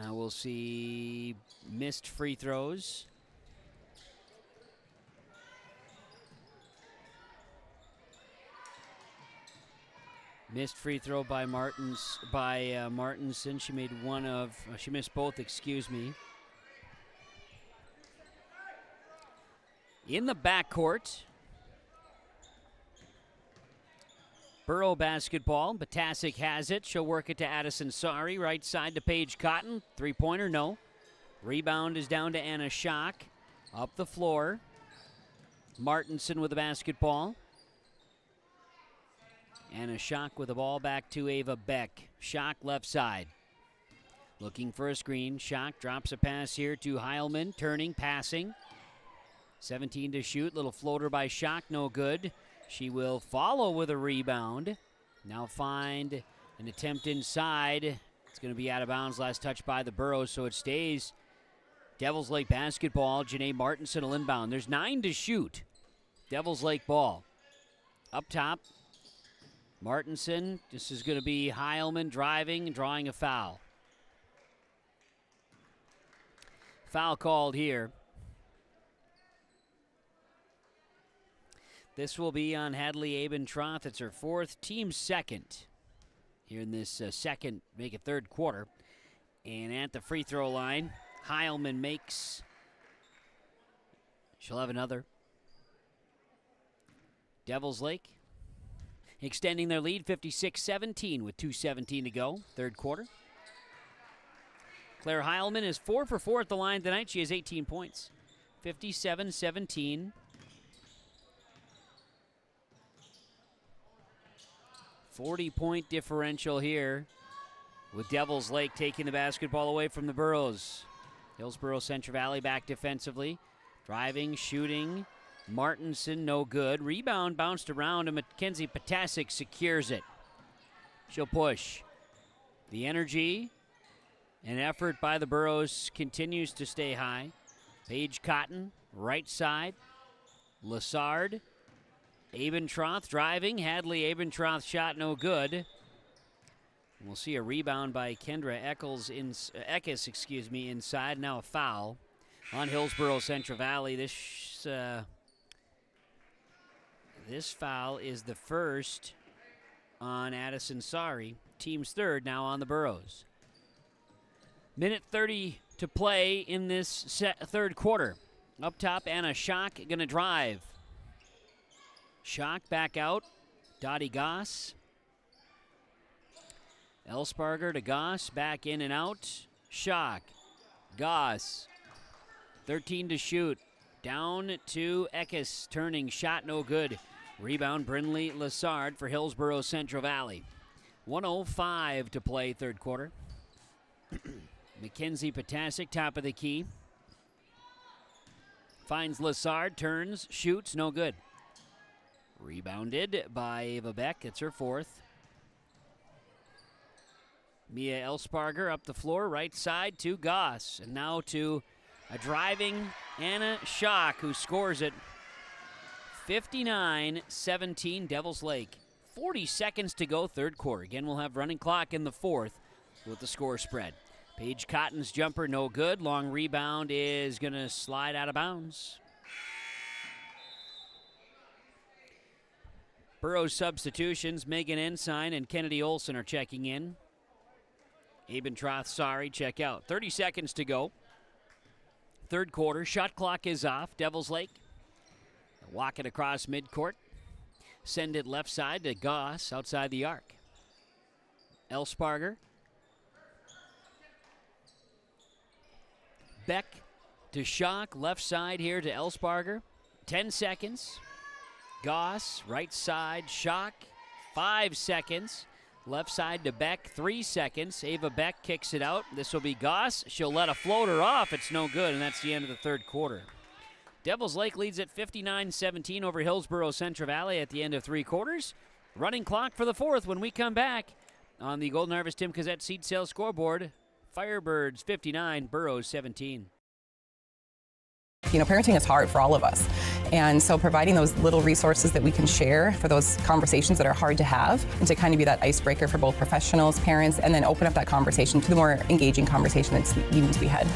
We'll see missed free throws. Missed free throw by Martinson. She made she missed both, excuse me. In the backcourt, Burro basketball. Batasic has it. She'll work it to Addison Sari. Right side to Paige Cotton. Three-pointer, no. Rebound is down to Anna Schock. Up the floor. Martinson with the basketball. Anna Schock with the ball back to Ava Beck. Schock left side. Looking for a screen. Schock drops a pass here to Heilman. Turning, passing. 17 to shoot. Little floater by Schock, no good. She will follow with a rebound. Now find an attempt inside. It's going to be out of bounds. Last touch by the Burros, so it stays Devils Lake basketball. Janae Martinson will inbound. There's 9 to shoot. Devils Lake ball. Up top, Martinson. This is going to be Heilman driving and drawing a foul. Foul called here. This will be on Hadley Abentroth. It's her fourth, team second here in this second, make it third quarter. And at the free throw line, Heilman makes. She'll have another. Devils Lake extending their lead, 56-17 with 2:17 to go, third quarter. Claire Heilman is 4 for 4 at the line tonight. She has 18 points. 57-17. 40-point differential here with Devils Lake taking the basketball away from the Burros. Hillsboro-Central Valley back defensively. Driving, shooting. Martinson, no good. Rebound bounced around, and Mackenzie Patasic secures it. She'll push. The energy and effort by the Burros continues to stay high. Paige Cotton, right side. Lassard. Abentroth driving. Hadley Abentroth shot no good. And we'll see a rebound by Kendra Eckes inside. Now a foul on Hillsboro-Central Valley. This foul is the first on Addison Sari. team's third now on the Burros. Minute 30 to play in this third quarter. Up top, Anna Schock going to drive. Schock back out. Dottie Goss. Elsparger to Goss, back in and out. Schock. Goss. 13 to shoot. Down to Eckes. Turning shot, no good. Rebound, Brindley Lassard for Hillsboro-Central Valley. 1:05 to play third quarter. Mackenzie Potasic, top of the key. Finds Lassard, turns, shoots, no good. Rebounded by Ava Beck. It's her fourth. Mia Elsparger up the floor, right side to Goss. And now to a driving Anna Schock, who scores it. 59-17, Devils Lake. 40 seconds to go, third quarter. Again, we'll have running clock in the fourth with the score spread. Paige Cotton's jumper, no good. Long rebound is going to slide out of bounds. Burrows substitutions, Megan Ensign and Kennedy Olson are checking in. Abentroth, sorry, check out. 30 seconds to go. Third quarter, shot clock is off. Devils Lake walk it across midcourt. Send it left side to Goss outside the arc. Elsparger. Beck to Schock, left side here to Elsparger. 10 seconds. Goss, right side, Schock. 5 seconds. Left side to Beck, 3 seconds. Ava Beck kicks it out. This will be Goss. She'll let a floater off. It's no good, and that's the end of the third quarter. Devils Lake leads at 59-17 over Hillsboro-Central Valley at the end of three quarters. Running clock for the fourth when we come back on the Golden Harvest Tim Cazette seed sales scoreboard. Firebirds 59, Burros 17. Parenting is hard for all of us. And so providing those little resources that we can share for those conversations that are hard to have and to kind of be that icebreaker for both professionals, parents, and then open up that conversation to the more engaging conversation that's needing to be had.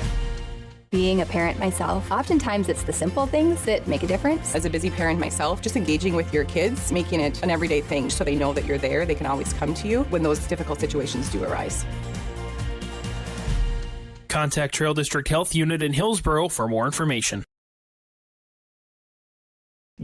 Being a parent myself, oftentimes it's the simple things that make a difference. As a busy parent myself, just engaging with your kids, making it an everyday thing so they know that you're there, they can always come to you when those difficult situations do arise. Contact Trail District Health Unit in Hillsboro for more information.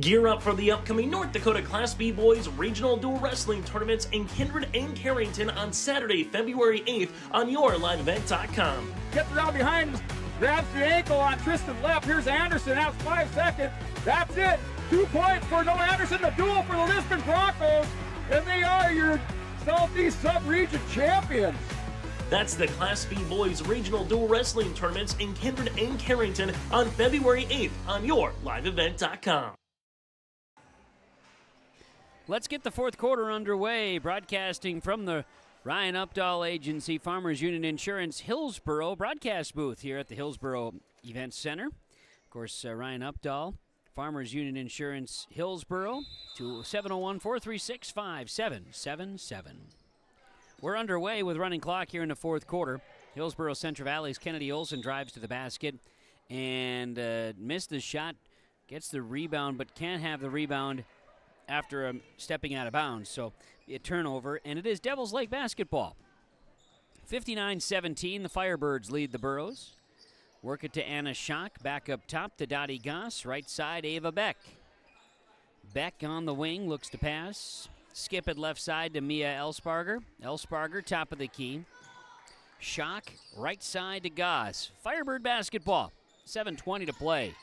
Gear up for the upcoming North Dakota Class B Boys Regional Dual Wrestling Tournaments in Kindred and Carrington on Saturday, February 8th on yourliveevent.com. Gets around behind, grabs the ankle on Tristan left. Here's Anderson, has 5 seconds. That's it. 2 points for Noah Anderson, the duel for the Lisbon Broncos, and they are your Southeast Sub-Region champions. That's the Class B Boys Regional Dual Wrestling Tournaments in Kindred and Carrington on February 8th on yourliveevent.com. Let's get the fourth quarter underway. Broadcasting from the Ryan Updahl Agency Farmers Union Insurance Hillsboro broadcast booth here at the Hillsboro Event Center. Of course, Ryan Updahl, Farmers Union Insurance Hillsboro, to 701-436-5777. We're underway with running clock here in the fourth quarter. Hillsboro-Central Valley's Kennedy Olson drives to the basket and missed the shot, gets the rebound, but can't have the rebound after stepping out of bounds. So a turnover, and it is Devils Lake basketball. 59-17, the Firebirds lead the Burros. Work it to Anna Schock, back up top to Dottie Goss, right side Ava Beck. Beck on the wing, looks to pass. Skip it left side to Mia Elsparger. Elsparger, top of the key. Schock, right side to Goss. Firebird basketball, 7:20 to play.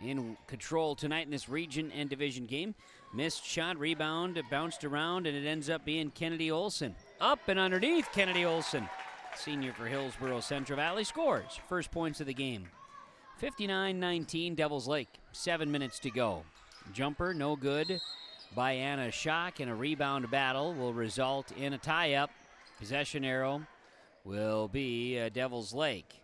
In control tonight in this region and division game. Missed shot, rebound, bounced around, and it ends up being Kennedy Olson. Up and underneath Kennedy Olson. Senior for Hillsboro-Central Valley scores. First points of the game. 59-19, Devils Lake. 7 minutes to go. Jumper, no good by Anna Schock, and a rebound battle will result in a tie-up. Possession arrow will be Devils Lake.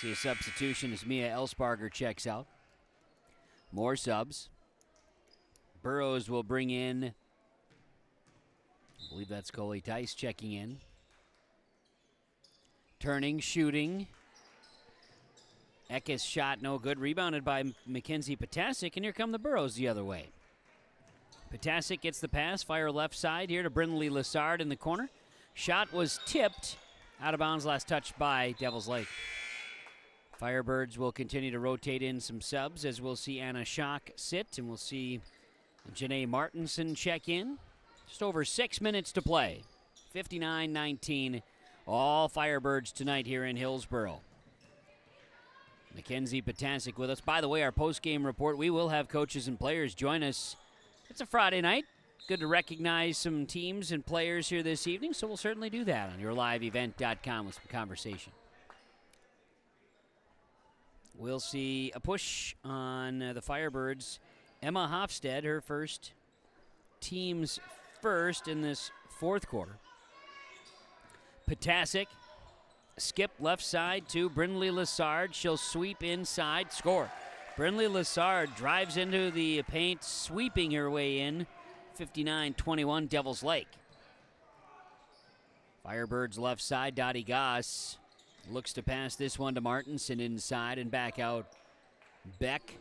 See a substitution as Mia Elsparger checks out. More subs. Burrows will bring in, I believe that's Coley Tice checking in. Turning, shooting. Eckes shot no good. Rebounded by Mackenzie Potasic, and here come the Burros the other way. Potasic gets the pass, fire left side here to Brindley Lessard in the corner. Shot was tipped, out of bounds, last touched by Devils Lake. Firebirds will continue to rotate in some subs as we'll see Anna Schock sit, and we'll see Janae Martinson check in. Just over 6 minutes to play. 59-19, all Firebirds tonight here in Hillsboro. Mackenzie Potasic with us. By the way, our post-game report, we will have coaches and players join us. It's a Friday night. Good to recognize some teams and players here this evening, so we'll certainly do that on yourliveevent.com with some conversation. We'll see a push on the Firebirds. Emma Hofstad, her first, team's first in this fourth quarter. Potasic, skip left side to Brindley Lessard. She'll sweep inside, score. Brindley Lessard drives into the paint, sweeping her way in. 59-21, Devils Lake. Firebirds left side, Dottie Goss looks to pass this one to Martinson inside and back out. Beck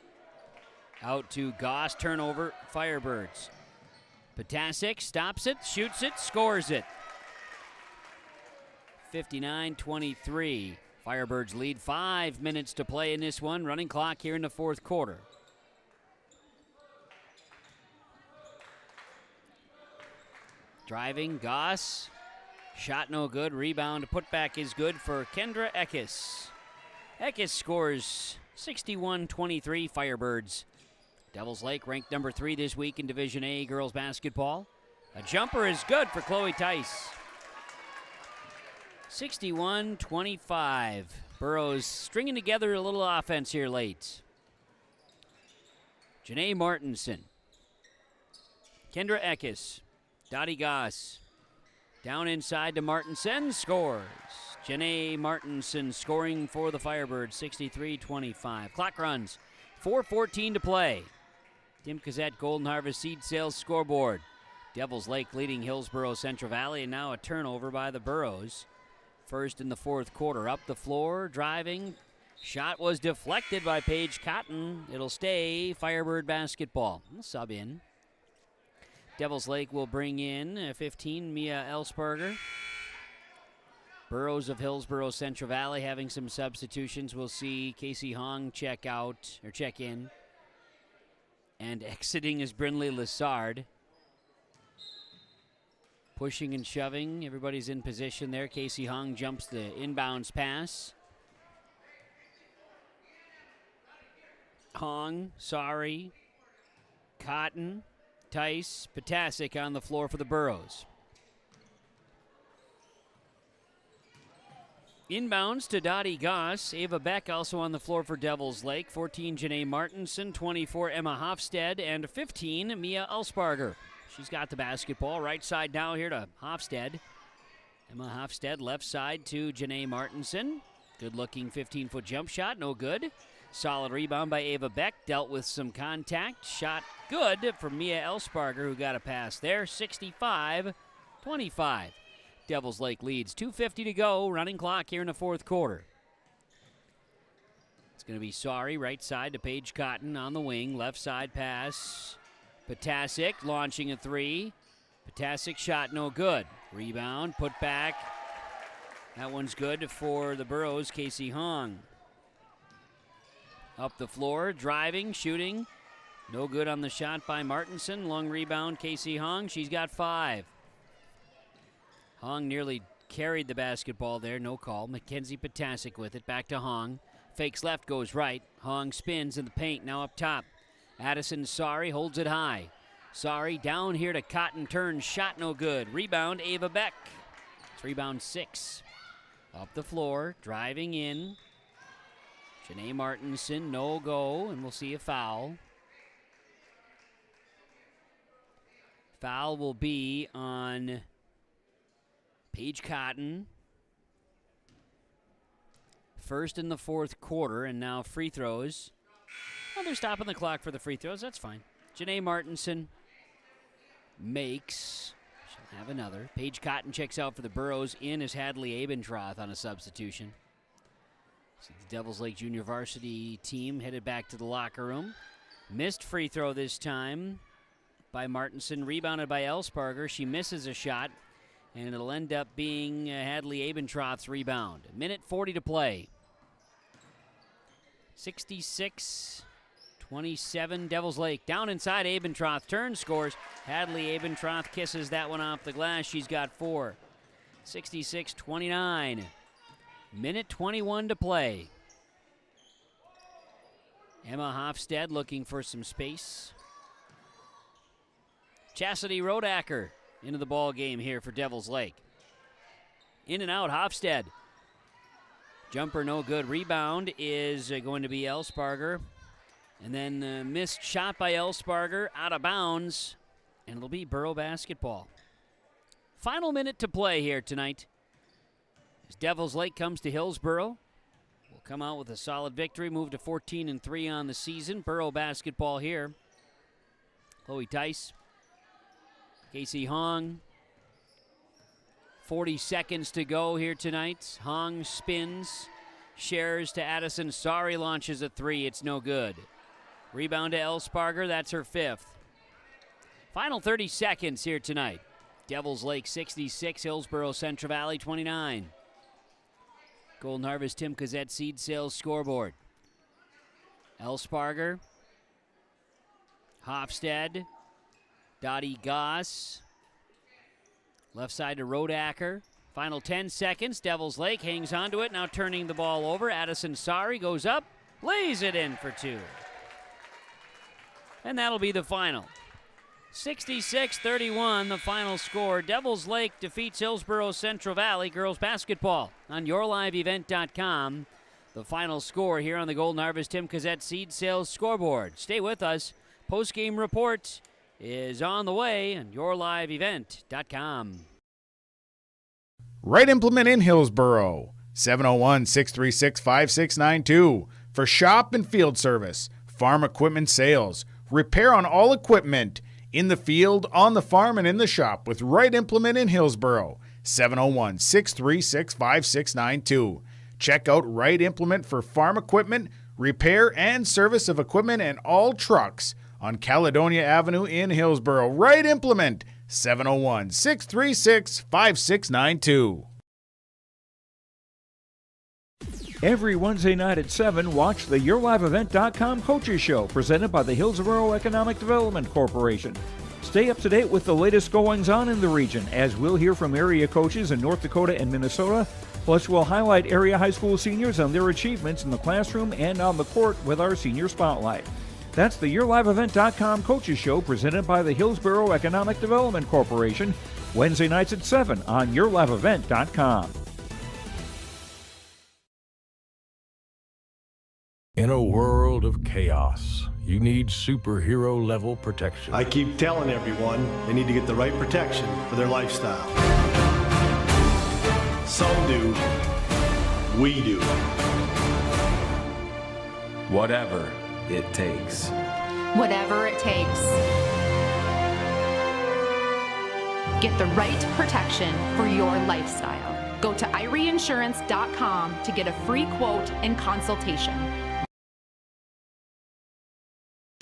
out to Goss, turnover, Firebirds. Potasic stops it, shoots it, scores it. 59-23. Firebirds lead, 5 minutes to play in this one. Running clock here in the fourth quarter. Driving, Goss. Shot no good. Rebound, putback is good for Kendra Eckes. Eckes scores 61-23, Firebirds. Devils Lake ranked number 3 this week in Division A girls basketball. A jumper is good for Chloe Tice. 61-25. Burros stringing together a little offense here late. Janae Martinson. Kendra Eckes. Dottie Goss. Down inside to Martinson. Scores. Janae Martinson scoring for the Firebirds. 63-25. Clock runs. 4:14 to play. Tim Kazette Golden Harvest Seed Sales scoreboard. Devils Lake leading Hillsboro-Central Valley, and now a turnover by the Burros. First in the fourth quarter. Up the floor, driving. Shot was deflected by Paige Cotton. It'll stay Firebird basketball. We'll sub in. Devils Lake will bring in 15, Mia Elsberger. Burros of Hillsboro-Central Valley having some substitutions. We'll see Casey Hong check in. And exiting is Brindley Lessard. Pushing and shoving. Everybody's in position there. Casey Hong jumps the inbounds pass. Hong, sorry. Cotton, Tice, Potasic on the floor for the Burros. Inbounds to Dottie Goss. Ava Beck also on the floor for Devils Lake. 14, Janae Martinson. 24, Emma Hofstad. And 15, Mia Elsparger. She's got the basketball. Right side now here to Hofstad. Emma Hofstad left side to Janae Martinson. Good-looking 15-foot jump shot. No good. Solid rebound by Ava Beck. Dealt with some contact. Shot good from Mia Elsparger, who got a pass there. 65-25. Devils Lake leads. 2:50 to go. Running clock here in the fourth quarter. It's going to be Sorry. Right side to Paige Cotton on the wing. Left side pass. Potasic launching a three. Potasic shot no good. Rebound. Put back. That one's good for the Burros. Casey Hong. Up the floor. Driving. Shooting. No good on the shot by Martinson. Long rebound. Casey Hong. She's got 5. Hong nearly carried the basketball there. No call. Mackenzie Potasic with it. Back to Hong. Fakes left, goes right. Hong spins in the paint. Now up top. Addison Sorry holds it high. Sorry down here to Cotton. Turns. Shot no good. Rebound, Ava Beck. It's rebound 6. Up the floor. Driving in. Janae Martinson. No go. And we'll see a foul. Foul will be on Paige Cotton. First in the fourth quarter, and now free throws. Well, they're stopping the clock for the free throws. That's fine. Janae Martinson makes. She'll have another. Paige Cotton checks out for the Burros. In is Hadley Abendroth on a substitution. So the Devils Lake Junior varsity team headed back to the locker room. Missed free throw this time by Martinson, rebounded by Elsparger. She misses a shot, and it'll end up being Hadley Abentroth's rebound. 1:40 to play. 66-27, Devils Lake. Down inside, Abentroth turns, scores. Hadley Abentroth kisses that one off the glass. She's got 4. 66-29. 1:21 to play. Emma Hofstad looking for some space. Chastity Rodacker into the ball game here for Devils Lake. In and out, Hofstad. Jumper no good. Rebound is going to be Elsparger. And then missed shot by Elsparger, out of bounds. And it'll be Borough basketball. Final minute to play here tonight. As Devils Lake comes to Hillsboro. Will come out with a solid victory, move to 14-3 on the season. Borough basketball here. Chloe Tice. Casey Hong. 40 seconds to go here tonight. Hong spins, shares to Addison. Sari launches a 3. It's no good. Rebound to Elsparger. That's her 5th. Final 30 seconds here tonight. Devils Lake 66, Hillsboro-Central Valley 29. Golden Harvest Tim Cazette seed sales scoreboard. Elsparger. Hofstad. Dottie Goss. Left side to Rodacker. Final 10 seconds. Devils Lake hangs onto it. Now turning the ball over. Addison Sari goes up. Lays it in for 2. And that'll be the final. 66-31, the final score. Devils Lake defeats Hillsboro-Central Valley girls basketball on yourliveevent.com. The final score here on the Golden Harvest Tim Cazette seed sales scoreboard. Stay with us. Postgame report is on the way on yourliveevent.com. Right Implement in Hillsboro, 701-636-5692. For shop and field service, farm equipment sales, repair on all equipment, in the field, on the farm, and in the shop with Right Implement in Hillsboro, 701-636-5692. Check out Right Implement for farm equipment, repair and service of equipment and all trucks on Caledonia Avenue in Hillsboro. Right Implement, 701-636-5692. Every Wednesday night at 7, watch the YourLiveEvent.com Coaches Show presented by the Hillsboro Economic Development Corporation. Stay up to date with the latest goings-on in the region, as we'll hear from area coaches in North Dakota and Minnesota. Plus, we'll highlight area high school seniors on their achievements in the classroom and on the court with our Senior Spotlight. That's the YourLiveEvent.com Coaches Show presented by the Hillsboro Economic Development Corporation, Wednesday nights at 7 on YourLiveEvent.com. In a world of chaos, you need superhero-level protection. I keep telling everyone they need to get the right protection for their lifestyle. Some do. We do. Whatever it takes. Whatever it takes. Get the right protection for your lifestyle. Go to IRIinsurance.com to get a free quote and consultation.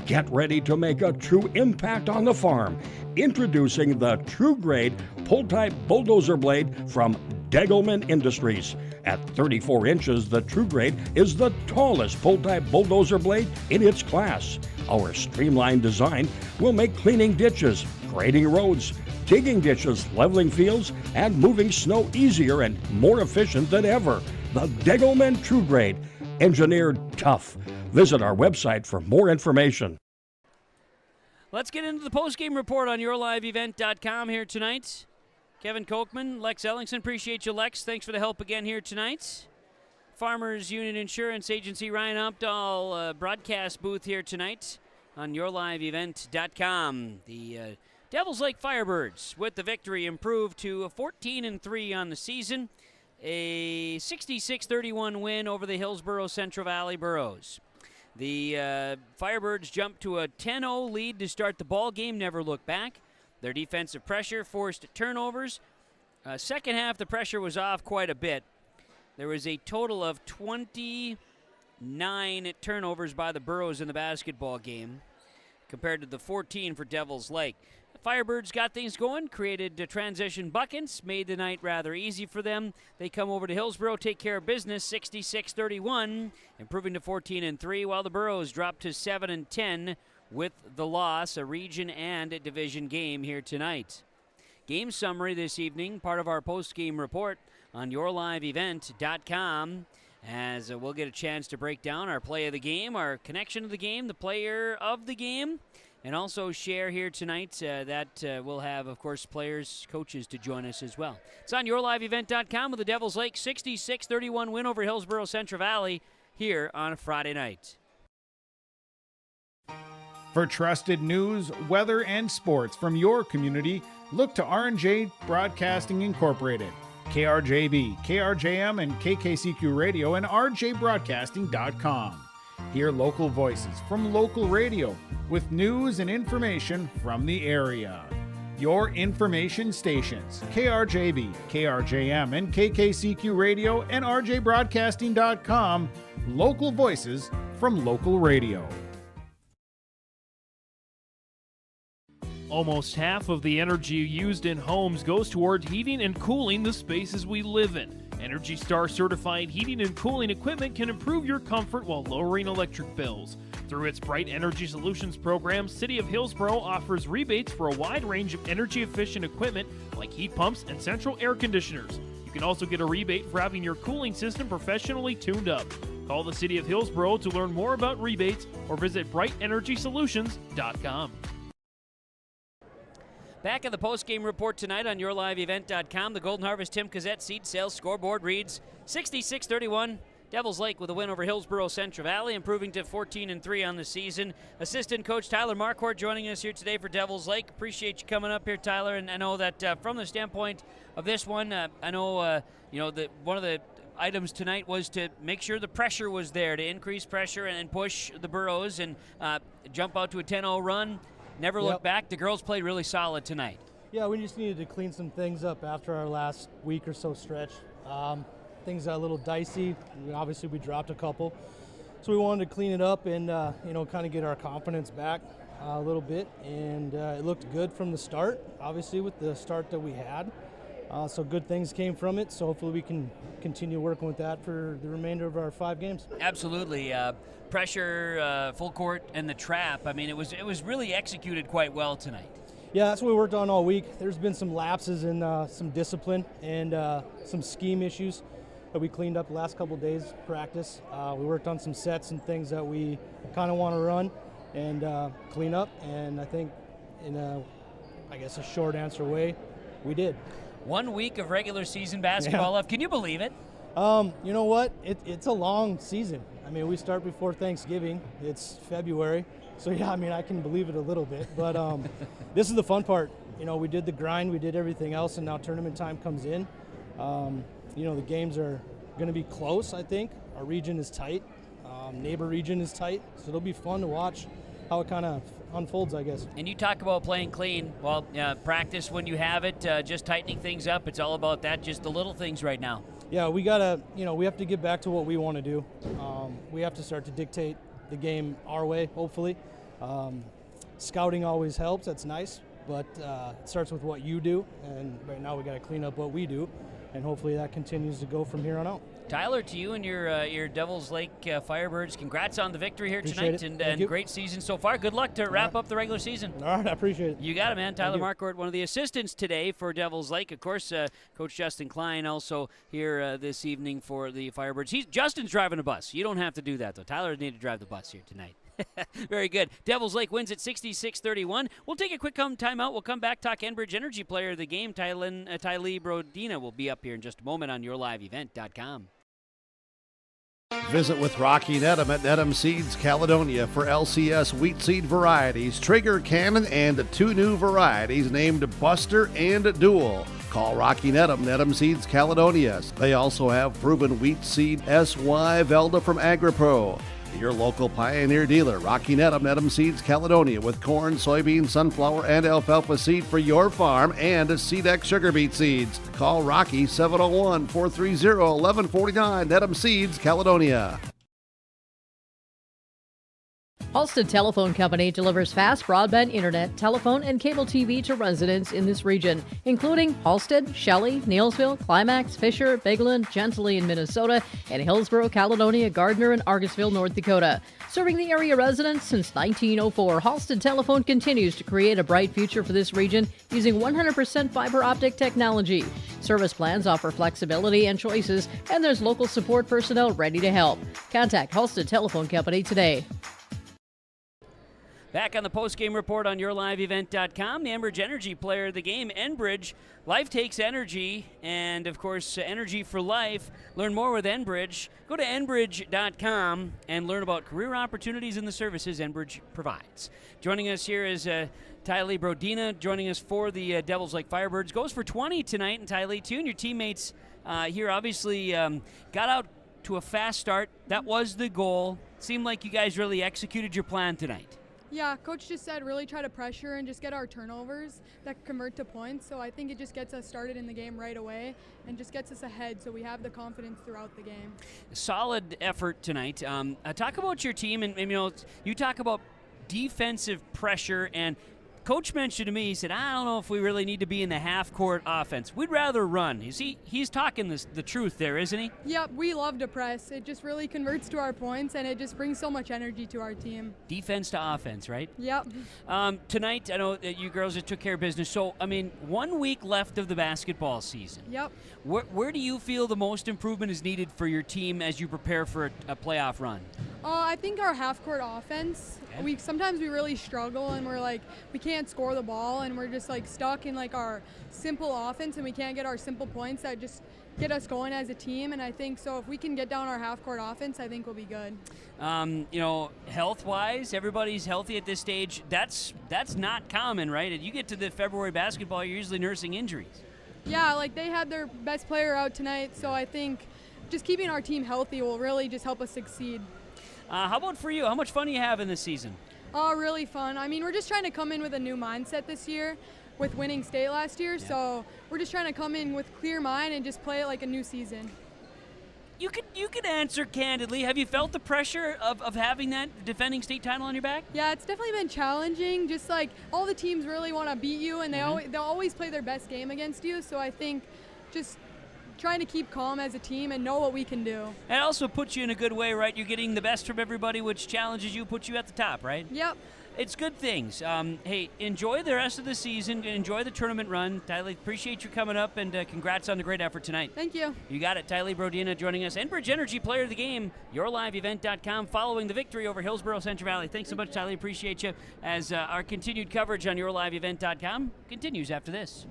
Get ready to make a true impact on the farm. Introducing the True Grade Pull-Type Bulldozer Blade from Degelman Industries. At 34 inches, the True Grade is the tallest pull-type bulldozer blade in its class. Our streamlined design will make cleaning ditches, grading roads, digging ditches, leveling fields, and moving snow easier and more efficient than ever. The Degelman True Grade, engineered tough. Visit our website for more information. Let's get into the postgame report on yourliveevent.com here tonight. Kevin Kochman, Lex Ellingson. Appreciate you, Lex. Thanks for the help again here tonight. Farmers Union Insurance Agency, Ryan Opdahl, broadcast booth here tonight on yourliveevent.com. The Devils Lake Firebirds, with the victory, improved to 14-3 on the season. A 66-31 win over the Hillsboro-Central Valley Burros. The Firebirds jumped to a 10-0 lead to start the ball game, never looked back. Their defensive pressure forced turnovers. Second half, the pressure was off quite a bit. There was a total of 29 turnovers by the Burros in the basketball game, compared to the 14 for Devils Lake. The Firebirds got things going, created transition buckets, made the night rather easy for them. They come over to Hillsboro, take care of business, 66-31, improving to 14-3, while the Burros dropped to 7-10 with the loss, a region and a division game here tonight. Game summary this evening, part of our post-game report on yourliveevent.com, as we'll get a chance to break down our play of the game, our connection to the game, the player of the game, and also share here tonight that we'll have, of course, players, coaches to join us as well. It's on yourliveevent.com with the Devils Lake 66-31 win over Hillsboro-Central Valley here on a Friday night. For trusted news, weather, and sports from your community, look to R&J Broadcasting Incorporated, KRJB, KRJM, and KKCQ Radio, and rjbroadcasting.com. Hear local voices from local radio with news and information from the area. Your information stations, KRJB, KRJM, and KKCQ Radio, and rjbroadcasting.com. Local voices from local radio. Almost half of the energy used in homes goes toward heating and cooling the spaces we live in. Energy Star certified heating and cooling equipment can improve your comfort while lowering electric bills. Through its Bright Energy Solutions program, City of Hillsboro offers rebates for a wide range of energy-efficient equipment like heat pumps and central air conditioners. You can also get a rebate for having your cooling system professionally tuned up. Call the City of Hillsboro to learn more about rebates or visit brightenergysolutions.com. Back in the post-game report tonight on yourliveevent.com, the Golden Harvest Tim Cazette seed sales scoreboard reads 66-31. Devils Lake with a win over Hillsboro-Central Valley, improving to 14-3 on the season. Assistant coach Tyler Marquardt joining us here today for Devils Lake. Appreciate you coming up here, Tyler. And I know that from the standpoint of this one, I know that one of the items tonight was to make sure the pressure was there, to increase pressure and push the Burros and jump out to a 10-0 run. Never look back. The girls played really solid tonight. Yeah, we just needed to clean some things up after our last week or so stretch. Things got a little dicey. Obviously, we dropped a couple. So we wanted to clean it up and, kind of get our confidence back a little bit. And it looked good from the start, obviously, with the start that we had. So good things came from it. So hopefully we can continue working with that for the remainder of our 5 games. Absolutely. Pressure, full court, and the trap. I mean, it was really executed quite well tonight. Yeah, that's what we worked on all week. There's been some lapses in some discipline and some scheme issues that we cleaned up the last couple of days practice. We worked on some sets and things that we kind of want to run and clean up. And I think in a short answer way, we did. 1 week of regular season basketball left. Can you believe it? You know what? It's a long season. I mean, we start before Thanksgiving. It's February. So, yeah, I mean, I can believe it a little bit. But this is the fun part. We did the grind. We did everything else, and now tournament time comes in. The games are going to be close, I think. Our region is tight. Neighbor region is tight. So it'll be fun to watch how it kind of unfolds, I guess. And you talk about playing clean. Well, practice when you have it, just tightening things up. It's all about that, just the little things right now. Yeah, we gotta, we have to get back to what we want to do. We have to start to dictate the game our way, hopefully. Scouting always helps, that's nice, but it starts with what you do, and right now we gotta clean up what we do, and hopefully that continues to go from here on out. Tyler, to you and your Devils Lake Firebirds, congrats on the victory here tonight, and great season so far. Good luck to wrap up the regular season. All right, I appreciate it. You got it, man. Tyler Marquardt, one of the assistants today for Devils Lake. Of course, Coach Justin Klein also here this evening for the Firebirds. Justin's driving a bus. You don't have to do that, though. Tyler needed to drive the bus here tonight. Very good. Devils Lake wins at 66-31. We'll take a quick timeout. We'll come back, talk Enbridge Energy Player of the Game. Tylee Brodina will be up here in just a moment on yourliveevent.com. Visit with Rocky Nedham at Nedham Seeds Caledonia for LCS wheat seed varieties, Trigger Cannon, and 2 new varieties named Buster and Dual. Call Rocky Nedham, Nedham Seeds Caledonia. They also have proven wheat seed SY Velda from AgriPro. Your local Pioneer dealer, Rocky Needham Seeds Caledonia, with corn, soybean, sunflower, and alfalfa seed for your farm, and Seedex sugar beet seeds. Call Rocky 701-430-1149. Needham Seeds Caledonia. Halstead Telephone Company delivers fast broadband internet, telephone, and cable TV to residents in this region, including Halstead, Shelley, Neilsville, Climax, Fisher, Bigland, Gentilly in Minnesota, and Hillsboro, Caledonia, Gardner, and Argosville, North Dakota. Serving the area residents since 1904, Halstead Telephone continues to create a bright future for this region using 100% fiber optic technology. Service plans offer flexibility and choices, and there's local support personnel ready to help. Contact Halstead Telephone Company today. Back on the postgame report on YourLiveEvent.com, the Enbridge Energy player of the game, Enbridge. Life takes energy, and of course, energy for life. Learn more with Enbridge. Go to Enbridge.com and learn about career opportunities and the services Enbridge provides. Joining us here is Tylee Brodina, joining us for the Devils Lake Firebirds. Goes for 20 tonight, and Tylee, too, and your teammates here obviously got out to a fast start. That was the goal. Seemed like you guys really executed your plan tonight. Yeah, Coach just said really try to pressure and just get our turnovers that convert to points. So I think it just gets us started in the game right away and just gets us ahead so we have the confidence throughout the game. Solid effort tonight. Talk about your team, and you talk about defensive pressure, and Coach mentioned to me, he said, I don't know if we really need to be in the half-court offense. We'd rather run. You see, he's talking the truth there, isn't he? Yep, we love to press. It just really converts to our points, and it just brings so much energy to our team. Defense to offense, right? Yep. Tonight, I know that you girls just took care of business. So, 1 week left of the basketball season. Yep. Where do you feel the most improvement is needed for your team as you prepare for a playoff run? I think our half-court offense. Okay. Sometimes we really struggle, and we're like, we can't score the ball, and we're just like stuck in like our simple offense, and we can't get our simple points that just get us going as a team. And I think so if we can get down our half-court offense, I think we'll be good. Health-wise, everybody's healthy at this stage. That's not common, right? You get to the February basketball, you're usually nursing injuries. Yeah, like they had their best player out tonight, so I think just keeping our team healthy will really just help us succeed. How about for you? How much fun do you have in this season? Oh, really fun. We're just trying to come in with a new mindset this year with winning state last year, so we're just trying to come in with clear mind and just play it like a new season. You could answer candidly. Have you felt the pressure of having that defending state title on your back? Yeah, it's definitely been challenging. Just like all the teams really want to beat you, and they'll always play their best game against you, so I think just trying to keep calm as a team and know what we can do. It also puts you in a good way, right? You're getting the best from everybody, which challenges you, puts you at the top, right? Yep. It's good things. Hey, enjoy the rest of the season. Enjoy the tournament run. Tylee, appreciate you coming up, and congrats on the great effort tonight. Thank you. You got it. Tylee Brodina joining us. Enbridge Energy player of the game, YourLiveEvent.com, following the victory over Hillsboro-Central Valley. Thanks so much, Tylee. Appreciate you. As our continued coverage on YourLiveEvent.com continues after this.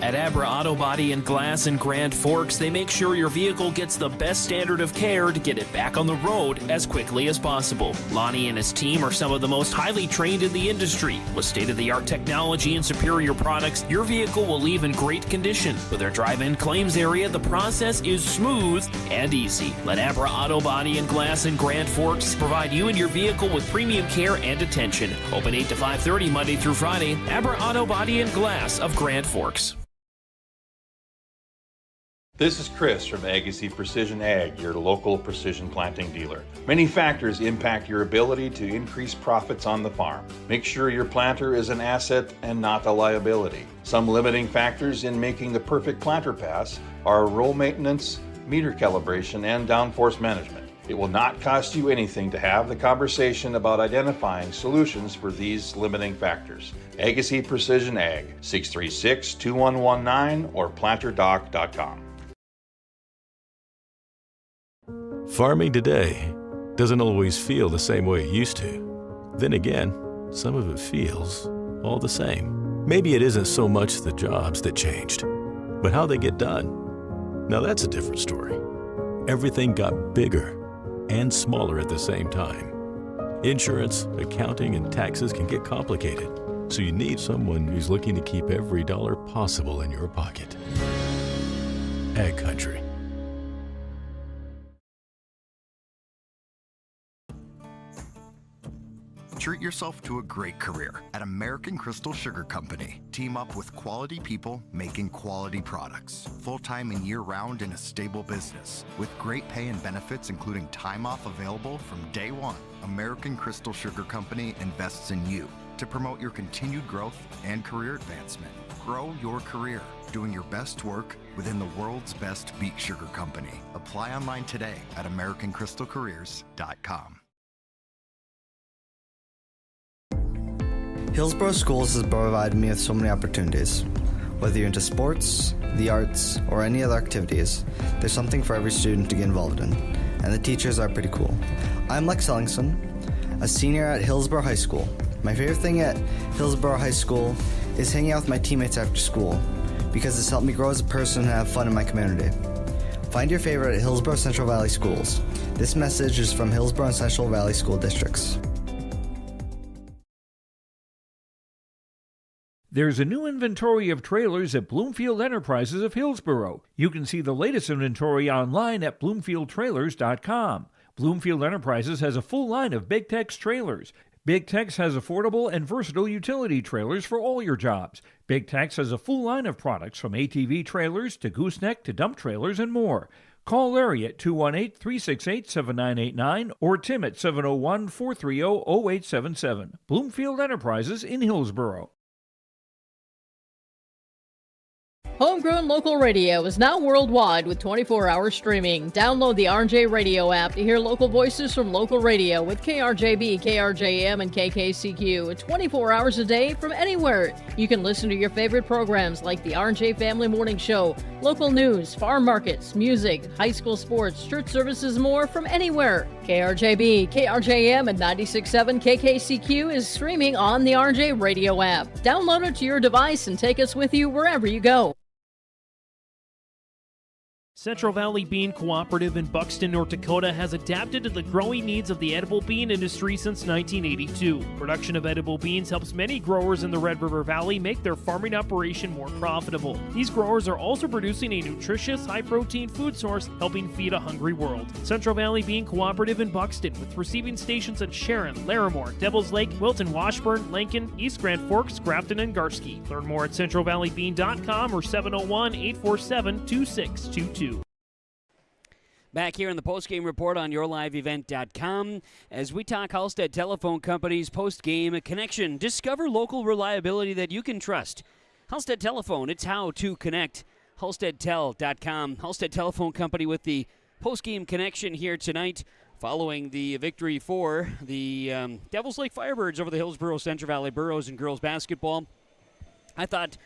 At Abra Auto Body and Glass in Grand Forks, they make sure your vehicle gets the best standard of care to get it back on the road as quickly as possible. Lonnie and his team are some of the most highly trained in the industry. With state-of-the-art technology and superior products, your vehicle will leave in great condition. With their drive-in claims area, the process is smooth and easy. Let Abra Auto Body and Glass in Grand Forks provide you and your vehicle with premium care and attention. Open 8 to 5:30 Monday through Friday. Abra Auto Body and Glass of Grand Forks. This is Chris from Agassiz Precision Ag, your local precision planting dealer. Many factors impact your ability to increase profits on the farm. Make sure your planter is an asset and not a liability. Some limiting factors in making the perfect planter pass are row maintenance, meter calibration, and downforce management. It will not cost you anything to have the conversation about identifying solutions for these limiting factors. Agassiz Precision Ag, 636-2119 or planterdoc.com. Farming today doesn't always feel the same way it used to. Then again, some of it feels all the same. Maybe it isn't so much the jobs that changed, but how they get done. Now that's a different story. Everything got bigger and smaller at the same time. Insurance, accounting, and taxes can get complicated, so you need someone who's looking to keep every dollar possible in your pocket. Ag Country. Treat yourself to a great career at American Crystal Sugar Company. Team up with quality people making quality products. Full-time and year-round in a stable business. With great pay and benefits including time off available from day one. American Crystal Sugar Company invests in you to promote your continued growth and career advancement. Grow your career doing your best work within the world's best beet sugar company. Apply online today at AmericanCrystalCareers.com. Hillsboro Schools has provided me with so many opportunities. Whether you're into sports, the arts, or any other activities, there's something for every student to get involved in, and the teachers are pretty cool. I'm Lex Ellingson, a senior at Hillsboro High School. My favorite thing at Hillsboro High School is hanging out with my teammates after school, because it's helped me grow as a person and have fun in my community. Find your favorite at Hillsboro-Central Valley Schools. This message is from Hillsboro and Central Valley School Districts. There's a new inventory of trailers at Bloomfield Enterprises of Hillsboro. You can see the latest inventory online at BloomfieldTrailers.com. Bloomfield Enterprises has a full line of Big Tex trailers. Big Tex has affordable and versatile utility trailers for all your jobs. Big Tex has a full line of products from ATV trailers to gooseneck to dump trailers and more. Call Larry at 218-368-7989 or Tim at 701-430-0877. Bloomfield Enterprises in Hillsboro. Homegrown local radio is now worldwide with 24-hour streaming. Download the RJ Radio app to hear local voices from local radio with KRJB, KRJM, and KKCQ 24 hours a day from anywhere. You can listen to your favorite programs like the RJ Family Morning Show, local news, farm markets, music, high school sports, church services, more from anywhere. KRJB, KRJM, and 96.7 KKCQ is streaming on the RJ Radio app. Download it to your device and take us with you wherever you go. Central Valley Bean Cooperative in Buxton, North Dakota has adapted to the growing needs of the edible bean industry since 1982. Production of edible beans helps many growers in the Red River Valley make their farming operation more profitable. These growers are also producing a nutritious, high-protein food source, helping feed a hungry world. Central Valley Bean Cooperative in Buxton, with receiving stations in Sharon, Larimore, Devils Lake, Wilton, Washburn, Lincoln, East Grand Forks, Grafton, and Garsky. Learn more at centralvalleybean.com or 701-847-2622. Back here in the postgame report on yourliveevent.com as we talk Halstead Telephone Company's postgame connection. Discover local reliability that you can trust. Halstead Telephone, it's how to connect. HalsteadTel.com. Halstead Telephone Company with the postgame connection here tonight following the victory for the Devils Lake Firebirds over the Hillsboro-Central Valley Burros in girls basketball. I thought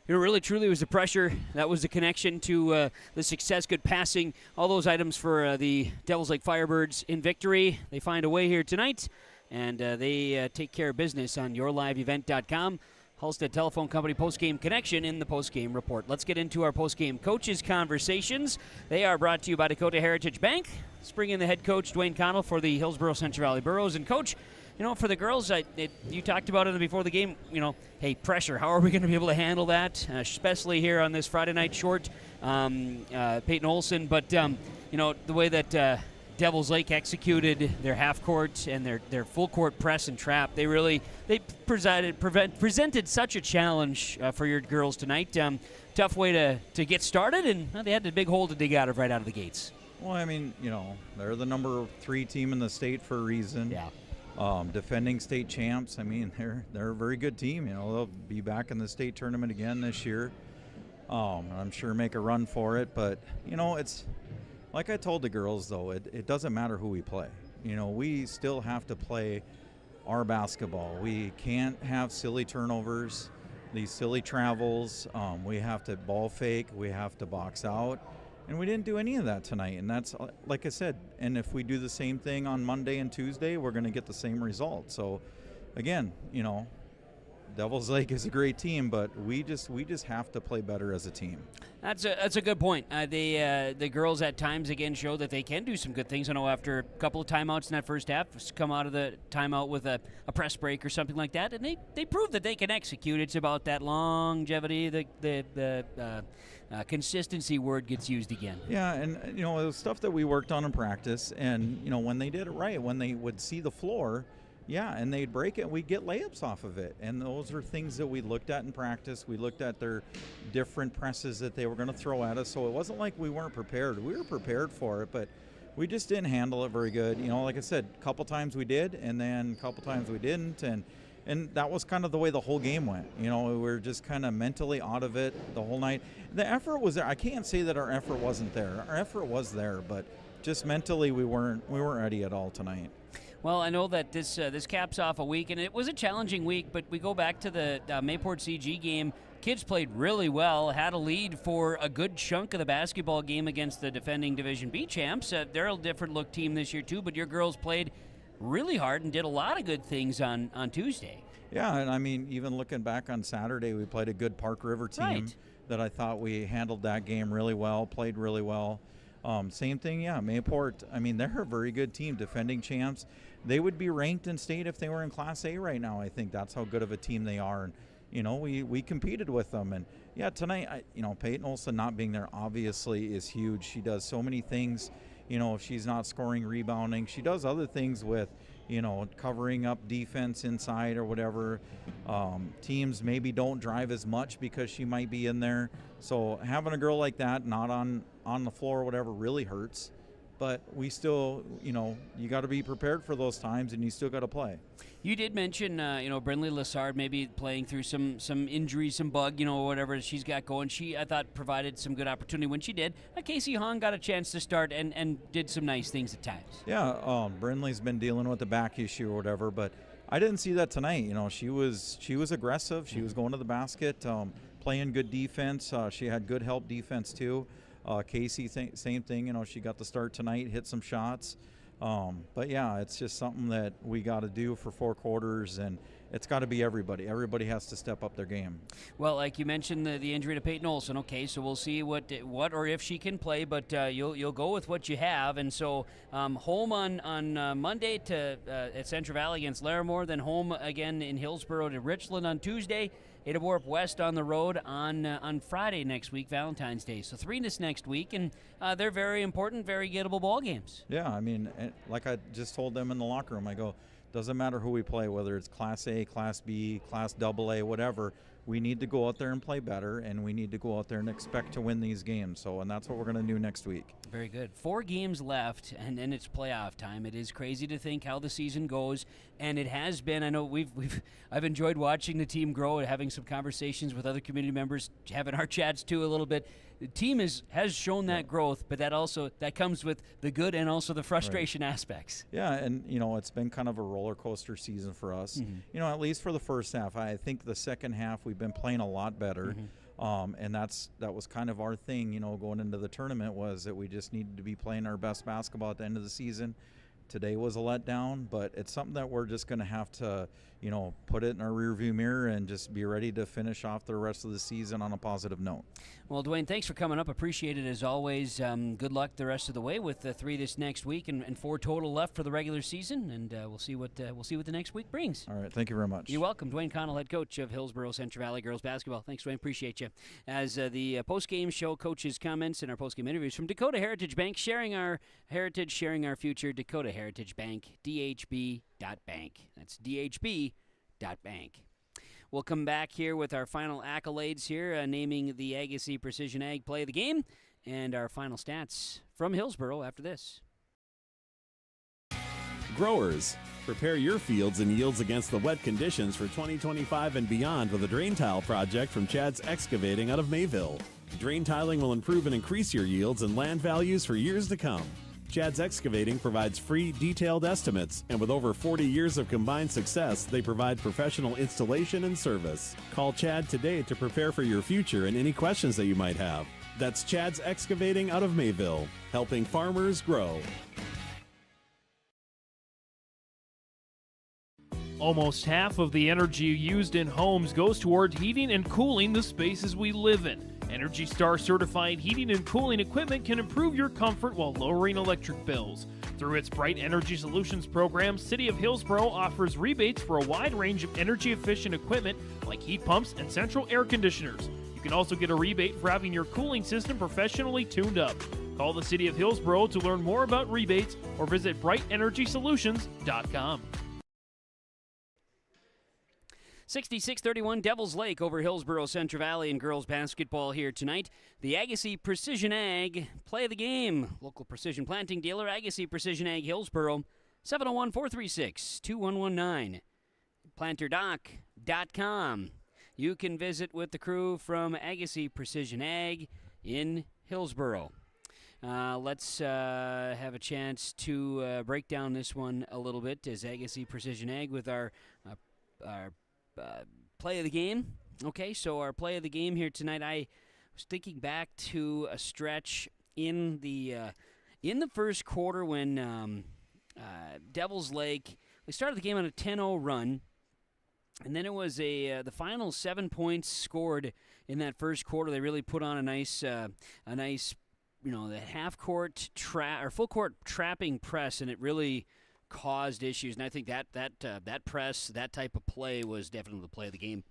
it really, truly was the pressure. That was the connection to the success, good passing, all those items for the Devils Lake Firebirds in victory. They find a way here tonight, and they take care of business on yourliveevent.com. Halstead Telephone Company postgame connection in the postgame report. Let's get into our postgame coaches conversations. They are brought to you by Dakota Heritage Bank. Let's bring in the head coach, Dwayne Connell, for the Hillsboro-Central Valley Burros. And Coach, you know, for the girls, you talked about it before the game, you know, hey, pressure. How are we going to be able to handle that, especially here on this Friday night short, Peyton Olsen. But, you know, the way that Devils Lake executed their half court and their full court press and trap, they presented such a challenge for your girls tonight. Tough way to get started, and they had a big hole to dig out of right out of the gates. Well, I mean, you know, they're the number 3 team in the state for a reason. Yeah. Defending state champs. I mean, they're a very good team. You know, they'll be back in the state tournament again this year. I'm sure make a run for it. But, you know, it's like I told the girls, though, it doesn't matter who we play. You know, we still have to play our basketball. We can't have silly turnovers, these silly travels. We have to ball fake. We have to box out. And we didn't do any of that tonight, and that's, like I said, and if we do the same thing on Monday and Tuesday, we're going to get the same result. So, again, you know, Devils Lake is a great team, but we just have to play better as a team. That's a good point. The girls at times, again, show that they can do some good things. I know after a couple of timeouts in that first half, come out of the timeout with a press break or something like that, and they prove that they can execute. It's about that longevity, the consistency word gets used again. Yeah, and, you know, it was stuff that we worked on in practice, and, you know, when they did it right, when they would see the floor, Yeah, and they'd break it, and we'd get layups off of it. And those are things that we looked at in practice. We looked at their different presses that they were going to throw at us. So it wasn't like we weren't prepared. We were prepared for it, but we just didn't handle it very good. Like I said, a couple times we did, and then a couple times we didn't. And that was kind of the way the whole game went. We were just kind of mentally out of it the whole night. The effort was there. I can't say that our effort wasn't there. Our effort was there, but just mentally we weren't ready at all tonight. Well, I know that this caps off a week, and it was a challenging week, but we go back to the Mayport CG game. Kids played really well, had a lead for a good chunk of the basketball game against the defending Division B champs. They're a different look team this year, too, but your girls played really hard and did a lot of good things on Tuesday. Yeah, and I mean, even looking back on Saturday, we played a good Park River team that I thought we handled that game really well, played really well. Same thing, Mayport, I mean, they're a very good team, defending champs. They would be ranked in state if they were in Class A right now. I think that's how good of a team they are. And, we competed with them. And, tonight, Peyton Olsen not being there obviously is huge. She does so many things. If she's not scoring, rebounding, she does other things with, covering up defense inside or whatever. Teams maybe don't drive as much because she might be in there. So having a girl like that not on the floor or whatever really hurts. But we still, you got to be prepared for those times, and you still got to play. You did mention, Brindley Lassard maybe playing through some injuries, some bug, whatever she's got going. She, I thought, provided some good opportunity when she did. Casey Hahn got a chance to start and did some nice things at times. Yeah, Brindley's been dealing with the back issue or whatever, but I didn't see that tonight. She was aggressive. She was going to the basket, playing good defense. She had good help defense too. Casey, same thing. She got the start tonight, hit some shots. But yeah, it's just something that we got to do for 4 quarters, and it's got to be everybody. Everybody has to step up their game. Well, like you mentioned, the injury to Peyton Olsen. Okay, so we'll see what or if she can play, but you'll go with what you have. And so home on Monday to at Central Valley against Larimore, then home again in Hillsboro to Richland on Tuesday. Ada Borup West on the road on Friday next week, Valentine's Day. So 3 this next week, and they're very important, very gettable ball games. Yeah, I mean, like I just told them in the locker room, I go, doesn't matter who we play, whether it's Class A, Class B, Class AA, whatever. We need to go out there and play better, and we need to go out there and expect to win these games. And that's what we're going to do next week. Very good. 4 games left, and then it's playoff time. It is crazy to think how the season goes, and it has been. I know I've enjoyed watching the team grow and having some conversations with other community members, having our chats too a little bit. The team has shown that growth, but that comes with the good and also the frustration aspects. Yeah, and it's been kind of a roller coaster season for us. Mm-hmm. At least for the first half. I think the second half we've been playing a lot better. Mm-hmm. And that was kind of our thing, going into the tournament, was that we just needed to be playing our best basketball at the end of the season. Today was a letdown, but it's something that we're just going to have to, put it in our rearview mirror and just be ready to finish off the rest of the season on a positive note. Well, Dwayne, thanks for coming up. Appreciate it as always. Good luck the rest of the way with 3 this next week and 4 total left for the regular season, and we'll see what the next week brings. All right, thank you very much. You're welcome. Dwayne Connell, head coach of Hillsboro-Central Valley girls basketball. Thanks, Dwayne. Appreciate you. As the post-game show coaches' comments and our post-game interviews from Dakota Heritage Bank, sharing our heritage, sharing our future. Dakota Heritage Bank, dhb.bank. That's dhb.bank. We'll come back here with our final accolades here, naming the Agassiz Precision Ag play of the game, and our final stats from Hillsboro after this. Growers, prepare your fields and yields against the wet conditions for 2025 and beyond with a drain tile project from Chad's Excavating out of Mayville. Drain tiling will improve and increase your yields and land values for years to come. Chad's Excavating provides free, detailed estimates, and with over 40 years of combined success, they provide professional installation and service. Call Chad today to prepare for your future and any questions that you might have. That's Chad's Excavating out of Mayville, helping farmers grow. Almost half of the energy used in homes goes toward heating and cooling the spaces we live in. Energy Star certified heating and cooling equipment can improve your comfort while lowering electric bills. Through its Bright Energy Solutions program, City of Hillsboro offers rebates for a wide range of energy-efficient equipment like heat pumps and central air conditioners. You can also get a rebate for having your cooling system professionally tuned up. Call the City of Hillsboro to learn more about rebates or visit brightenergysolutions.com. 66-31 Devils Lake over Hillsboro-Central Valley in girls basketball here tonight. The Agassiz Precision Ag play of the game. Local precision planting dealer, Agassiz Precision Ag Hillsboro, 701-436-2119. PlanterDoc.com. You can visit with the crew from Agassiz Precision Ag in Hillsboro. Let's have a chance to break down this one a little bit as Agassiz Precision Ag with our play of the game. Okay, so our play of the game here tonight, I was thinking back to a stretch in the first quarter when Devils Lake, we started the game on a 10-0 run, and then it was the final 7 points scored in that first quarter. They really put on a nice the half court or full court trapping press, and it really caused issues. And I think that press, that type of play was definitely the play of the game.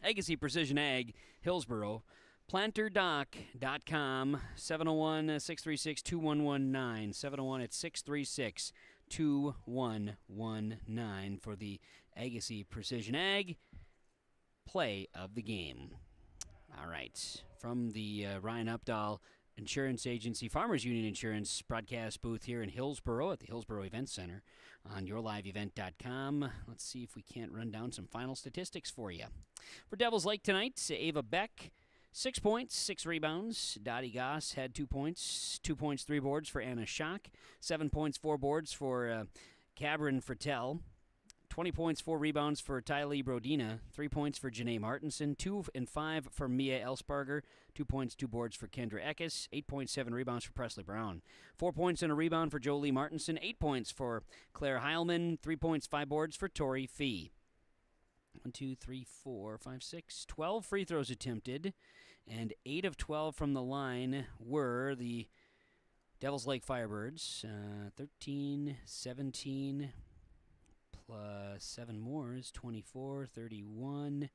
Agassiz Precision Ag, Hillsboro, PlanterDoc.com, 701-636-2119, 701-636-2119 for the Agassiz Precision Ag play of the game. All right, from the Ryan Updahl Insurance Agency, Farmers Union Insurance broadcast booth here in Hillsboro at the Hillsboro Event Center on yourliveevent.com. Let's see if we can't run down some final statistics for you. For Devils Lake tonight, Ava Beck, 6 points, 6 rebounds. Dottie Goss had 2 points, 2 points, 3 boards for Anna Schock, 7 points, 4 boards for Cabrin Fertel. 20 points, 4 rebounds for Tylee Brodina, 3 points for Janae Martinson, 2 and 5 for Mia Elsparger, 2 points, 2 boards for Kendra Eckes, 8.7 rebounds for Presley Brown, 4 points and a rebound for Jolie Martinson, 8 points for Claire Heilman, 3 points, 5 boards for Tori Fee. 1, 2, 3, 4, 5, 6, 12 free throws attempted, and 8 of 12 from the line were the Devils Lake Firebirds. 13, 17... plus 7 more is 24, 31,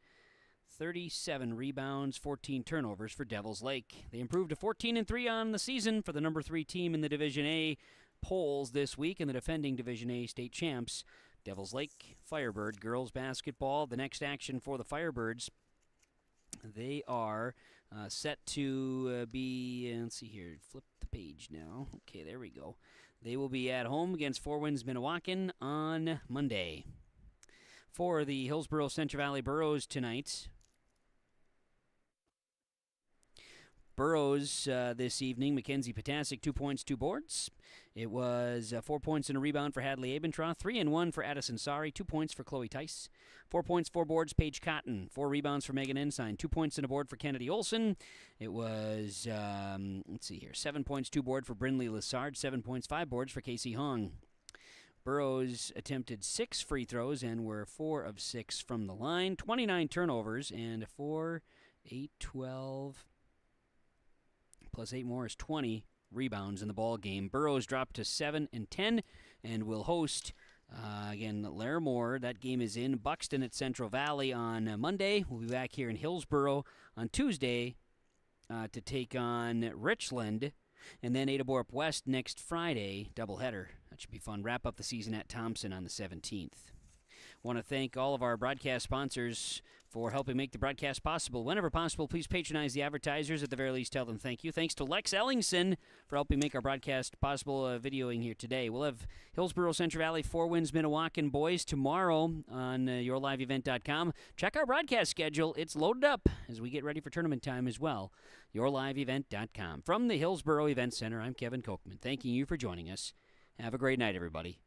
37 rebounds, 14 turnovers for Devils Lake. They improved to 14-3 on the season for the number 3 team in the Division A polls this week, and the defending Division A state champs, Devils Lake Firebird girls basketball. The next action for the Firebirds, they are set to be, let's see here, flip the page now. Okay, there we go. They will be at home against Four Winds Minnewacan on Monday. For the Hillsboro-Central Valley Burros tonight, Burros this evening, Mackenzie Potasic, 2 points, 2 boards. It was 4 points and a rebound for Hadley Abentroth, 3 and 1 for Addison Sari, 2 points for Chloe Tice, 4 points, 4 boards, Paige Cotton, 4 rebounds for Megan Ensign, 2 points and a board for Kennedy Olson. It was, 7 points, 2 board for Brindley Lessard, 7 points, 5 boards for Casey Hong. Burros attempted 6 free throws and were 4 of 6 from the line, 29 turnovers, and 4, 8, 12... plus 8 more is 20 rebounds in the ball game. Burros dropped to 7-10 and will host, again, Larimore. That game is in Buxton at Central Valley on Monday. We'll be back here in Hillsboro on Tuesday to take on Richland. And then Ada Borup West next Friday, doubleheader. That should be fun. Wrap up the season at Thompson on the 17th. Want to thank all of our broadcast sponsors for helping make the broadcast possible. Whenever possible, please patronize the advertisers. At the very least, tell them thank you. Thanks to Lex Ellingson for helping make our broadcast possible, videoing here today. We'll have Hillsboro-Central Valley Four Winds Minnewacan boys tomorrow on yourliveevent.com. Check our broadcast schedule. It's loaded up as we get ready for tournament time as well. yourliveevent.com. From the Hillsboro Event Center, I'm Kevin Kochman, thanking you for joining us. Have a great night, everybody.